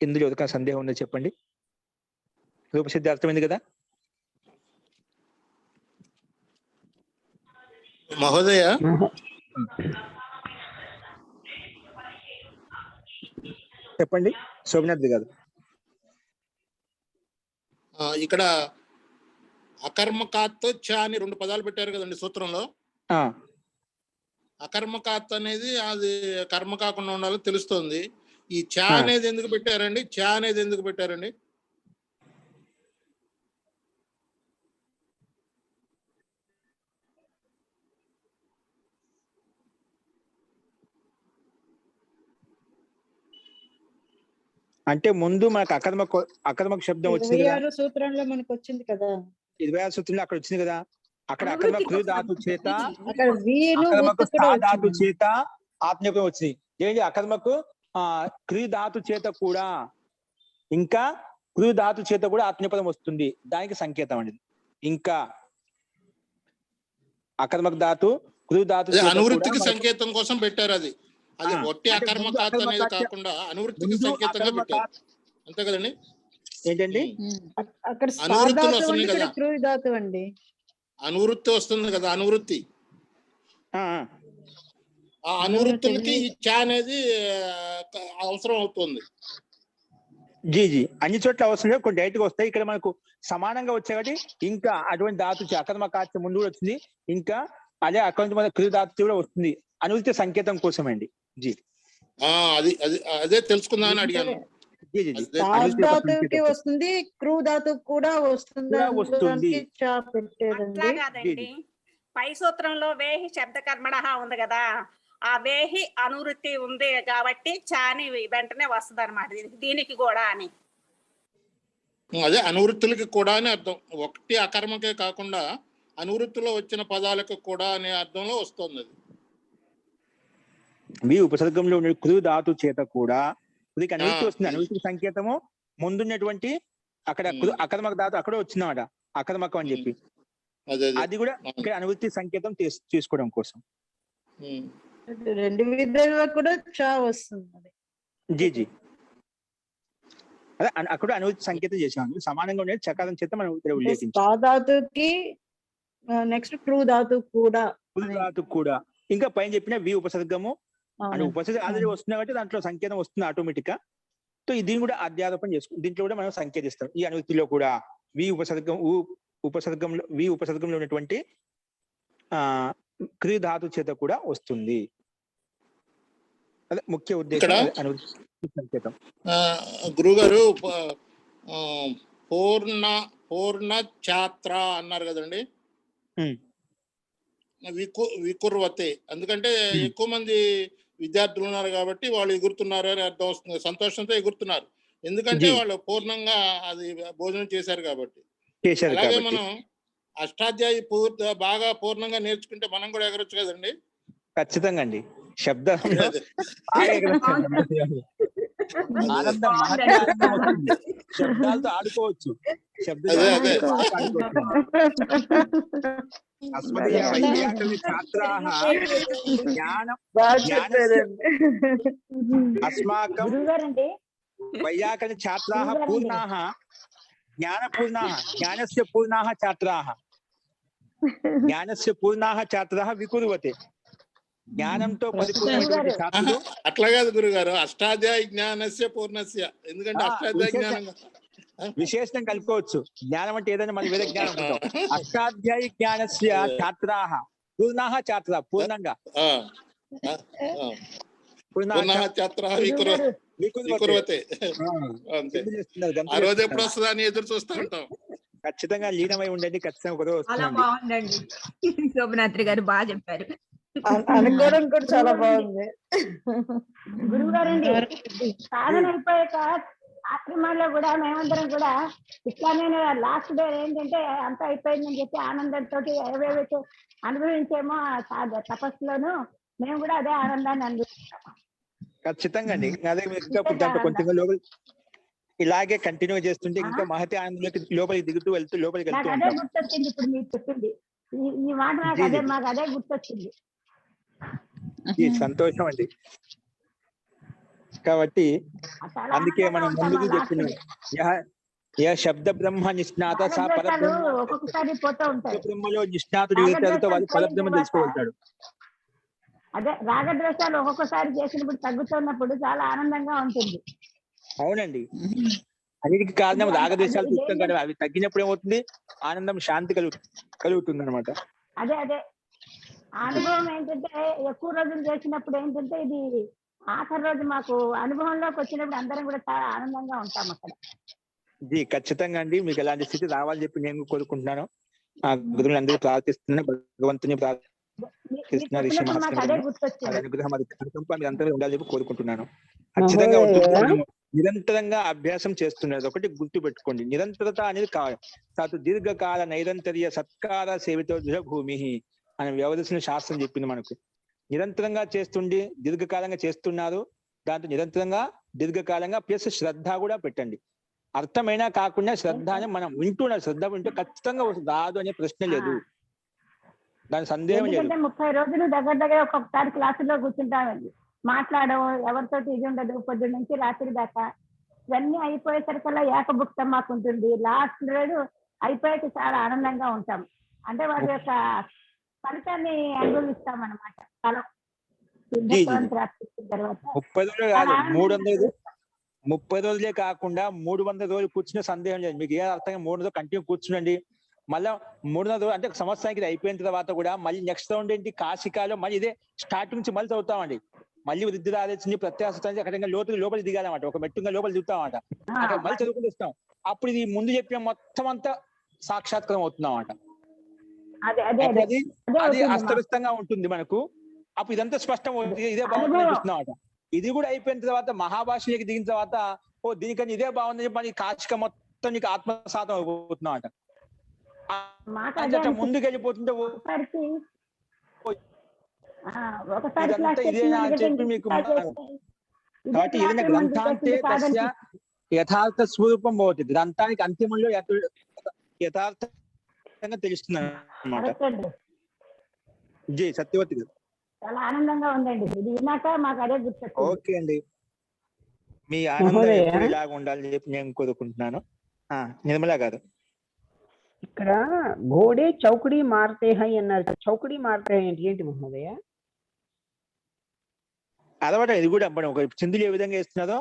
ఇందులో ఎవరికైనా సందేహం ఉందో చెప్పండి. రూపసిద్ధి అర్థమైంది కదా? మహోదయ చెప్పండి శోభనాథ్ గారు. ఇక్కడ అకర్మకాత్ చ అని 2 పదాలు పెట్టారు కదండి సూత్రంలో. ఆ, అకర్మకాత్ అనేది అది కర్మ కాకుండా ఉండాలో తెలుస్తుంది. ఈ చ ఆ. అనేది ఎందుకు పెట్టారండి? చ అనేది ఎందుకు పెట్టారండి? అంటే ముందు మనకు అకర్మక శబ్దం వచ్చింది కదా, 26 సూత్రంలో మనకు వచ్చింది కదా, 26 సూత్రంలో అక్కడ వచ్చింది కదా. అక్కడ అకర్మక కృ ధాతు చేత అక్కడ వీలు అకర్మకు ఉత్తు కూడా స్థా ధాతు వచ్చింది. చేత ఆత్మీయపదం వచ్చింది. ఏంటి అకర్మకు కృ ధాతు చేత కూడా ఇంకా కృ ధాతు చేత కూడా ఆత్మీయపదం వస్తుంది. దానికి సంకేతం అండి. ఇంకా అకర్మక ధాతు కృ ధాతు అదే చేత అనువృత్తికి కూడా మనకు- సంకేతం కోసం పెట్టారు అది. అది ఆ, ఒట్టి అంటే ముందు అకర్మకాత్ అనేది అకర్మకాత్ కాకుండా అనువృత్తికి ముందు సంకేతంగా పెట్టారు. అకర్మకాత్ అంతే కదండి? ఏంటండి? అక్కడ అనువృత్తులు స్వాధాతు వస్తున్నాయి అండి, ఇక్కడ కదా. క్రూ ధాతు అండి. అనువృత్తి వస్తుంది కదా, అనువృత్తి. ఆ, ఆ అనువృత్తులకి ఈ చ అనేది అవసరం అవుతుంది. జీ జీ అన్ని చోట్ల అవసరం లేదు, కొన్ని డైరెక్ట్ గా వస్తాయి. ఇక్కడ మనకు సమానంగా వచ్చాయి కాబట్టి ఇంకా అటువంటి ధాతు అకర్మకాత్ ముందు కూడా వచ్చింది. ఇంకా అదే అకర్మక కృ ధాతు కూడా వస్తుంది. అనువృత్తి సంకేతం కోసమండి. జీ అది అది అదే తెలుసుకుందామని అడిగాను. జీ జీ జీ. అదే అనువృత్తి యొక్క ధాతుకి సంకేతం. వస్తుంది, క్రూ ధాతు కూడా వస్తుంది. కూడా వస్తుంది. అందులోనికి చ పెట్టారండి. అట్లా కాదండి. పై సూత్రంలో వేహి శబ్ద కర్మణ ఉంది కదా, ఆ వేహి అనువృత్తి ఉంది కాబట్టి చాని వెంటనే వస్తుంది అనమాట దీనికి కూడా అని. అదే అనువృత్తులకి కూడా అని అర్థం. ఒకటి అకర్మకే కాకుండా అనువృత్తిలో వచ్చిన పదాలకు కూడా అనే అర్థంలో వస్తుంది అది. మీ ఉపసర్గంలో ఉన్న కృ ధాతు చేత కూడా ఇది అనువృత్తి వస్తుంది. అనువృత్తి సంకేతము ముందున్నటువంటి అక్కడ అకర్మక ధాతు అక్కడ వచ్చిందన్నమాట, అకర్మకం అని చెప్పి. అదే అది కూడా ఇక్కడ అనువృత్తి సంకేతం తీసుకోవడం కోసం. రెండు విధాలుగా కూడా చ వస్తుంది. జీ జీ అదే అక్కడ అనువృత్తి సంకేతం చేసాము. సమానంగా ఉండే చకారం చేత మనం ఇక్కడ ఉల్లేఖించాం. స్వాధాతుకి నెక్స్ట్ క్రూ ధాతు కూడా కృ ధాతు కూడా ఇంకా పైన చెప్పిన వి ఉపసర్గము అని అవునండి. ఉపసర్గం ఆల్రెడీ వస్తుంది కాబట్టి దాంట్లో సంకేతం వస్తుంది ఆటోమేటిక్ గా. సో దీన్ని కూడా అధ్యారోపణ చేసుకుంటాం. దీంట్లో కూడా మనం సంకేతిస్తాం. ఈ అనువృత్తిలో కూడా వి ఉపసర్గంలో ఉన్నటువంటి కృ ధాతు చేత కూడా వస్తుంది. అదే ముఖ్య ఉద్దేశం అనువృత్తి సంకేతం. గురుగారు పూర్ణ ఛాత్ర అన్నారు కదండి, వికుర్వతే. ఎందుకంటే ఎక్కువ మంది విద్యార్థులు ఉన్నారు కాబట్టి వాళ్ళు ఎగురుతున్నారు అని అర్థం వస్తుంది. సంతోషంతో ఎగురుతున్నారు, ఎందుకంటే వాళ్ళు పూర్ణంగా అది భోజనం చేశారు కాబట్టి. అలాగే మనం అష్టాధ్యాయి బాగా పూర్ణంగా నేర్చుకుంటే మనం కూడా ఎగరొచ్చు కదండి. ఖచ్చితంగా అండి. శబ్దంలో ఆనందం, మహత్య ఆనందం వస్తుంది. శబ్దాలతో ఆడుకోవచ్చు. అస్మాకం వైయాకరణ ఛాత్రాः పూర్ణాः జ్ఞానపూర్ణాः జ్ఞానస్య పూర్ణాः ఛాత్రాः జ్ఞానస్య పూర్ణాः ఛాత్రాः వికుర్వతే. జ్ఞానంతో పరిపూర్ణమైనటువంటి ఛాత్రులు. అట్లా కాదు గురుగారు, అష్టాధ్యాయ జ్ఞానస్య పూర్ణస్య. ఎందుకంటే అష్టాధ్యాయ జ్ఞానం విశేషణం కలుపుకోవచ్చు. జ్ఞానం అంటే ఏదైనా మన వేద జ్ఞానం ఉంటాం. అష్టాధ్యాయ జ్ఞానస్య ఛాత్రాः పూర్ణాः ఛాత్రాः పూర్ణంగా వికుర్వతే. ఆ రోజు ఎప్పుడు వస్తుందా అని ఎదురు చూస్తూ ఉంటాం. ఖచ్చితంగా లీనమై ఉండండి. ఖచ్చితంగా ఒక రోజు చాలా బాగుందండి. శోభనాద్రి గారు బాగా చెప్పారు. అనుకోవడం కూడా చాలా బాగుంది. గురువు గారండి, సాధన అయిపోయాక ఆశ్రమాల్లో కూడా మేమందరం కూడా ఇట్లానే లాస్ట్ డే ఏంటంటే అంతా అయిపోయిందని చెప్పి ఆనందంతో ఏవేవైతే అనుభవించేమో తపస్సులోను మేము కూడా అదే ఆనందాన్ని అనుభవిస్తాము. ఖచ్చితంగా అండి. అదే ఇంకా కొంచెం లోపలి ఇలాగే కంటిన్యూ చేస్తుంటే ఇంకా మహతి ఆనందంలోకి లోపలికి దిగుతూ లోపలికి వెళ్తూ అదే గుర్తొచ్చింది ఇప్పుడు మీరు చెప్పింది ఈ మాట. నాకు అదే మాకు అదే గుర్తొచ్చింది. సంతోషం అండి. కాబట్టి అందుకే మనం ముందుకు చెప్పిన ఏ శబ్ద బ్రహ్మ నిష్ణాత సా రాగద్వేషాలు పరబ్రహ్మ. ఒక్కొక్కసారి పోతూ ఉంటాయి. బ్రహ్మలో నిష్ణాతుడు ఏదైతే వాడు పరబ్రహ్మ తెలుసుకోగలుగుతాడు. అదే రాగద్వేషాలు ఒక్కొక్కసారి చేసినప్పుడు తగ్గుతున్నప్పుడు చాలా ఆనందంగా ఉంటుంది. అవునండి, అన్నిటికి కారణం రాగదేశాలు చూస్తాం కదా, అవి తగ్గినప్పుడు ఏమవుతుంది, ఆనందం శాంతి కలుగుతుంది అనమాట. అదే ఆ అనుభవం ఏంటంటే ఎక్కువ రోజులు చేసినప్పుడు ఏంటంటే ఇది ఆఖరి రోజు మాకు అనుభవంలోకి వచ్చినప్పుడు అందరం కూడా చాలా ఆనందంగా ఉంటాం అక్కడ. జీ ఖచ్చితంగా అండి, మీకు ఎలాంటి స్థితి రావాలని చెప్పి నేను కోరుకుంటున్నాను. ఆ గురువులు అందరూ ప్రార్థిస్తున్నాను, భగవంతుని ప్రార్థిస్తున్నారు, ఋషి మాకు అదే మహాశయులను గుర్తొచ్చింది. అనుగ్రహం అది అందరూ ఉండాలని చెప్పి కోరుకుంటున్నాను. ఖచ్చితంగా ఉంటుంది. మనం నిరంతరంగా అభ్యాసం చేస్తున్నది ఒకటి గుర్తు పెట్టుకోండి, నిరంతరత అనేది కావాలి. సాతు దీర్ఘకాల నైరంతర్య సత్కార సేవితో భూమి అని వ్యవదర్శన శాస్త్రం చెప్పింది మనకు. నిరంతరంగా చేస్తుండి దీర్ఘకాలంగా చేస్తున్నారు, దాంతో నిరంతరంగా దీర్ఘకాలంగా ప్లస్ శ్రద్ధ కూడా పెట్టండి. అర్థమైనా కాకుండా శ్రద్ధ అని మనం వింటున్నాం, శ్రద్ధ వింటే ఖచ్చితంగా రాదు అనే ప్రశ్న లేదు, దాని సందేహం లేదు. ఎందుకంటే 30 రోజులు దగ్గర ఒక్కొక్కసారి క్లాసులో కూర్చుంటామండి, మాట్లాడడం, ఎవరితో ఇది ఉండదు, పొద్దున్న నుంచి రాత్రి దాకా. ఇవన్నీ అయిపోయేసరికల్లా ఏకభుక్తం మాకు ఉంటుంది. లాస్ట్ రోజు అయిపోయాక చాలా ఆనందంగా ఉంటాం. అంటే వాటి యొక్క ఫలితాన్ని అనుభవిస్తాం అన్నమాట. కాలం ప్రాప్తించిన తర్వాత 30 రోజులు కాదు, 300 30 రోజులే కాకుండా 300 రోజులు కూర్చునే సందేహం లేదు. మీకు ఏ అర్థంగా 300 రోజులు కంటిన్యూ కూర్చునండి. మళ్ళా 300 రోజులు అంటే సంవత్సరానికి అయిపోయిన తర్వాత కూడా మళ్ళీ నెక్స్ట్ రౌండ్ ఏంటి, కాశికాలో మళ్ళీ ఇదే స్టార్టింగ్ నుంచి మళ్ళీ చదువుతామండి. మళ్ళీ వృద్ధి ఆలోచించి ప్రత్యాశించి అక్కడ లోపల దిగాలన్నమాట, ఒక మెట్టుగా లోపల దిగుతామన్నమాట, అక్కడ మళ్ళీ చదువుకుంటూ వస్తాం. అప్పుడు ఇది ముందు చెప్పిన మొత్తం అంతా సాక్షాత్కారం అవుతున్నాం అన్నమాట. అది అస్తవ్యస్తంగా ఉంటుంది మనకు. అప్పుడు ఇదంతా స్పష్టం ఇదే బాగుంటుంది అనిపిస్తున్నాం అన్నమాట. ఇది కూడా అయిపోయిన తర్వాత మహాభాషలోకి దిగిన తర్వాత ఓ దీనికన్నా ఇదే బాగుందని చెప్పి మనకి కాశిక మొత్తం నీకు ఆత్మసాతం అయిపోతున్నాం అంట. ముందుకు వెళ్ళిపోతుంటే ఇదేనా అని చెప్పి మీకు. కాబట్టి ఏదైనా గ్రంథాంతే దశ యథార్థ స్వరూపం పోతుంది, గ్రంథానికి అంతిమంలో యథార్థంగా తెలుస్తుంది అన్నమాట. జీ సత్యవతి గారు చాలా ఆనందంగా ఉందండి, ఇది విన్నాక మాకు అదే గుర్తొచ్చింది. ఓకే అండి, మీ ఆనందం ఎప్పుడు ఇలాగ ఉండాలని చెప్పి నేను కోరుకుంటున్నాను. నిర్మలా గారు, ఇక్కడ ఘోడే చౌకడి మారతే హై అన్నారు. చౌకడి మారతే ఏంటి మహోదయ? అరవడం, ఇది కూడా మనం ఒక చిందులు ఏ విధంగా వేస్తున్నారో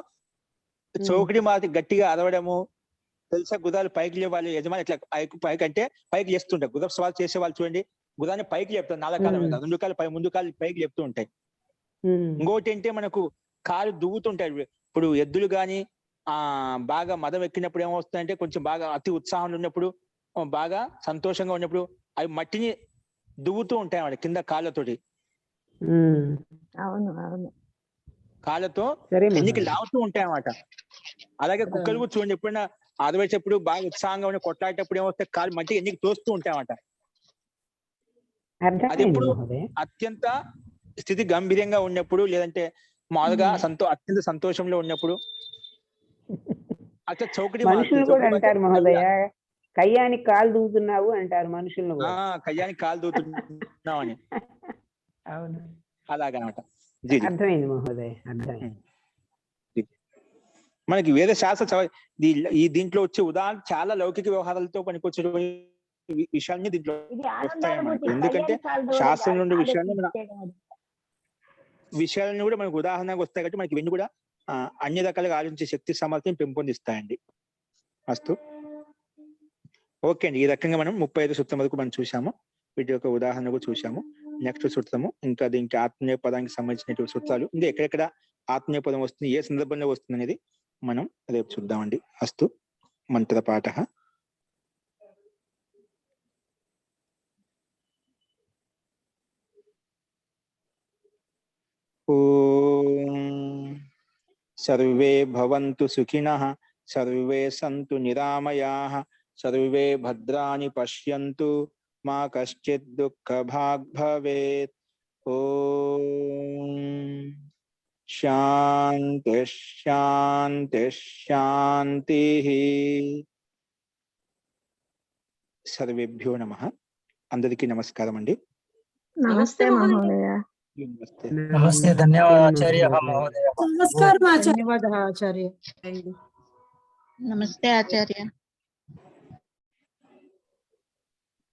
చౌకడి మారి గట్టిగా అరవడము తెలుసా. గుర్రాలు పైకి లేవాలి, యజమాని ఇట్లా పైకి అంటే పైకి లేస్తుంటారు. గుర్ర సవాలు చేసే వాళ్ళు చూడండి, గుర్రాన్ని పైకి లేపుతారు, 4 కాలం మీద 2 కాళ్ళు ముందు కాళ్ళు పైకి లేపుతూ ఉంటాయి. ఇంకోటి అంటే మనకు కాలు దువ్వుతుంటాయి. ఇప్పుడు ఎద్దులు గాని బాగా మదం ఎక్కినప్పుడు ఏమవుతుందంటే కొంచెం బాగా అతి ఉత్సాహంలో ఉన్నప్పుడు, బాగా సంతోషంగా ఉన్నప్పుడు అవి మట్టిని దువ్వుతూ ఉంటాయి అన్నమాట కింద కాళ్ళతోటి. కాళ్ళతో ఎన్నికి లాగుతూ ఉంటాయి అన్నమాట. అలాగే కుక్కలు కూడా చూడండి, ఎప్పుడైనా ఆదవేసేప్పుడు బాగా ఉత్సాహంగా ఉన్న కొట్లాడేటప్పుడు ఏమవుతాయి, కాలు మట్టి ఎన్నికి తోస్తూ ఉంటాయి అన్నమాట. అది ఎప్పుడు అత్యంత స్థితి గంభీరంగా ఉన్నప్పుడు, లేదంటే మామూలుగా అత్యంత సంతోషంలో ఉన్నప్పుడు. అట్లా చౌకడి మనుషులు కూడా అంటారు మహోదయ, కయ్యానికి కాలు దూకుతున్నావు అంటారు మనుషులను. కయ్యానికి కాలు దూకుతున్నావు అని. అవును, అలాగనమాట. అర్థమైంది మహోదయ, అర్థమైంది. మనకి వేద శాస్త్ర ఈ దీంట్లో వచ్చే ఉదాహరణ చాలా లౌకిక వ్యవహారాలతో పనికొచ్చే విషయాన్ని దీంట్లో వస్తాయన్నమాట. ఎందుకంటే శాస్త్రం నుండి విషయాలను కూడా మనకు ఉదాహరణగా వస్తాయి కాబట్టి మనకి ఇవన్నీ కూడా అన్ని రకాలుగా ఆలోచించే శక్తి సామర్థ్యం పెంపొందిస్తాయండి. అస్తు ఓకే అండి, ఈ రకంగా మనం 35 సూత్రం వరకు మనం చూసాము, వీటి యొక్క ఉదాహరణ కూడా చూసాము. నెక్స్ట్ సూత్రము ఇంకా దీనికి ఆత్మీయ పదానికి సంబంధించినటువంటి సూత్రాలు, ఇంకా ఎక్కడెక్కడ ఆత్మీయ పదం వస్తుంది, ఏ సందర్భంలో వస్తుంది అనేది మనం రేపు చూద్దామండి. అస్తు మంత్ర పాఠ. सर्वे भवन्तु सुखिनः, सर्वे सन्तु निरामयाः, सर्वे भद्राणि पश्यन्तु, मा कश्चित् दुःखभाग् भवेत्। ओम शांति शांति शांतिः. सर्वेभ्यो नमः. అందరికీ నమస్కారం అండి. నమస్తే మహోదయ. నమస్తే, ధన్యవాదాలు ఆచార్య మహోదయ. నమస్కారం ఆచార్య. ధన్యవాదాలు ఆచార్య. నమస్తే ఆచార్య.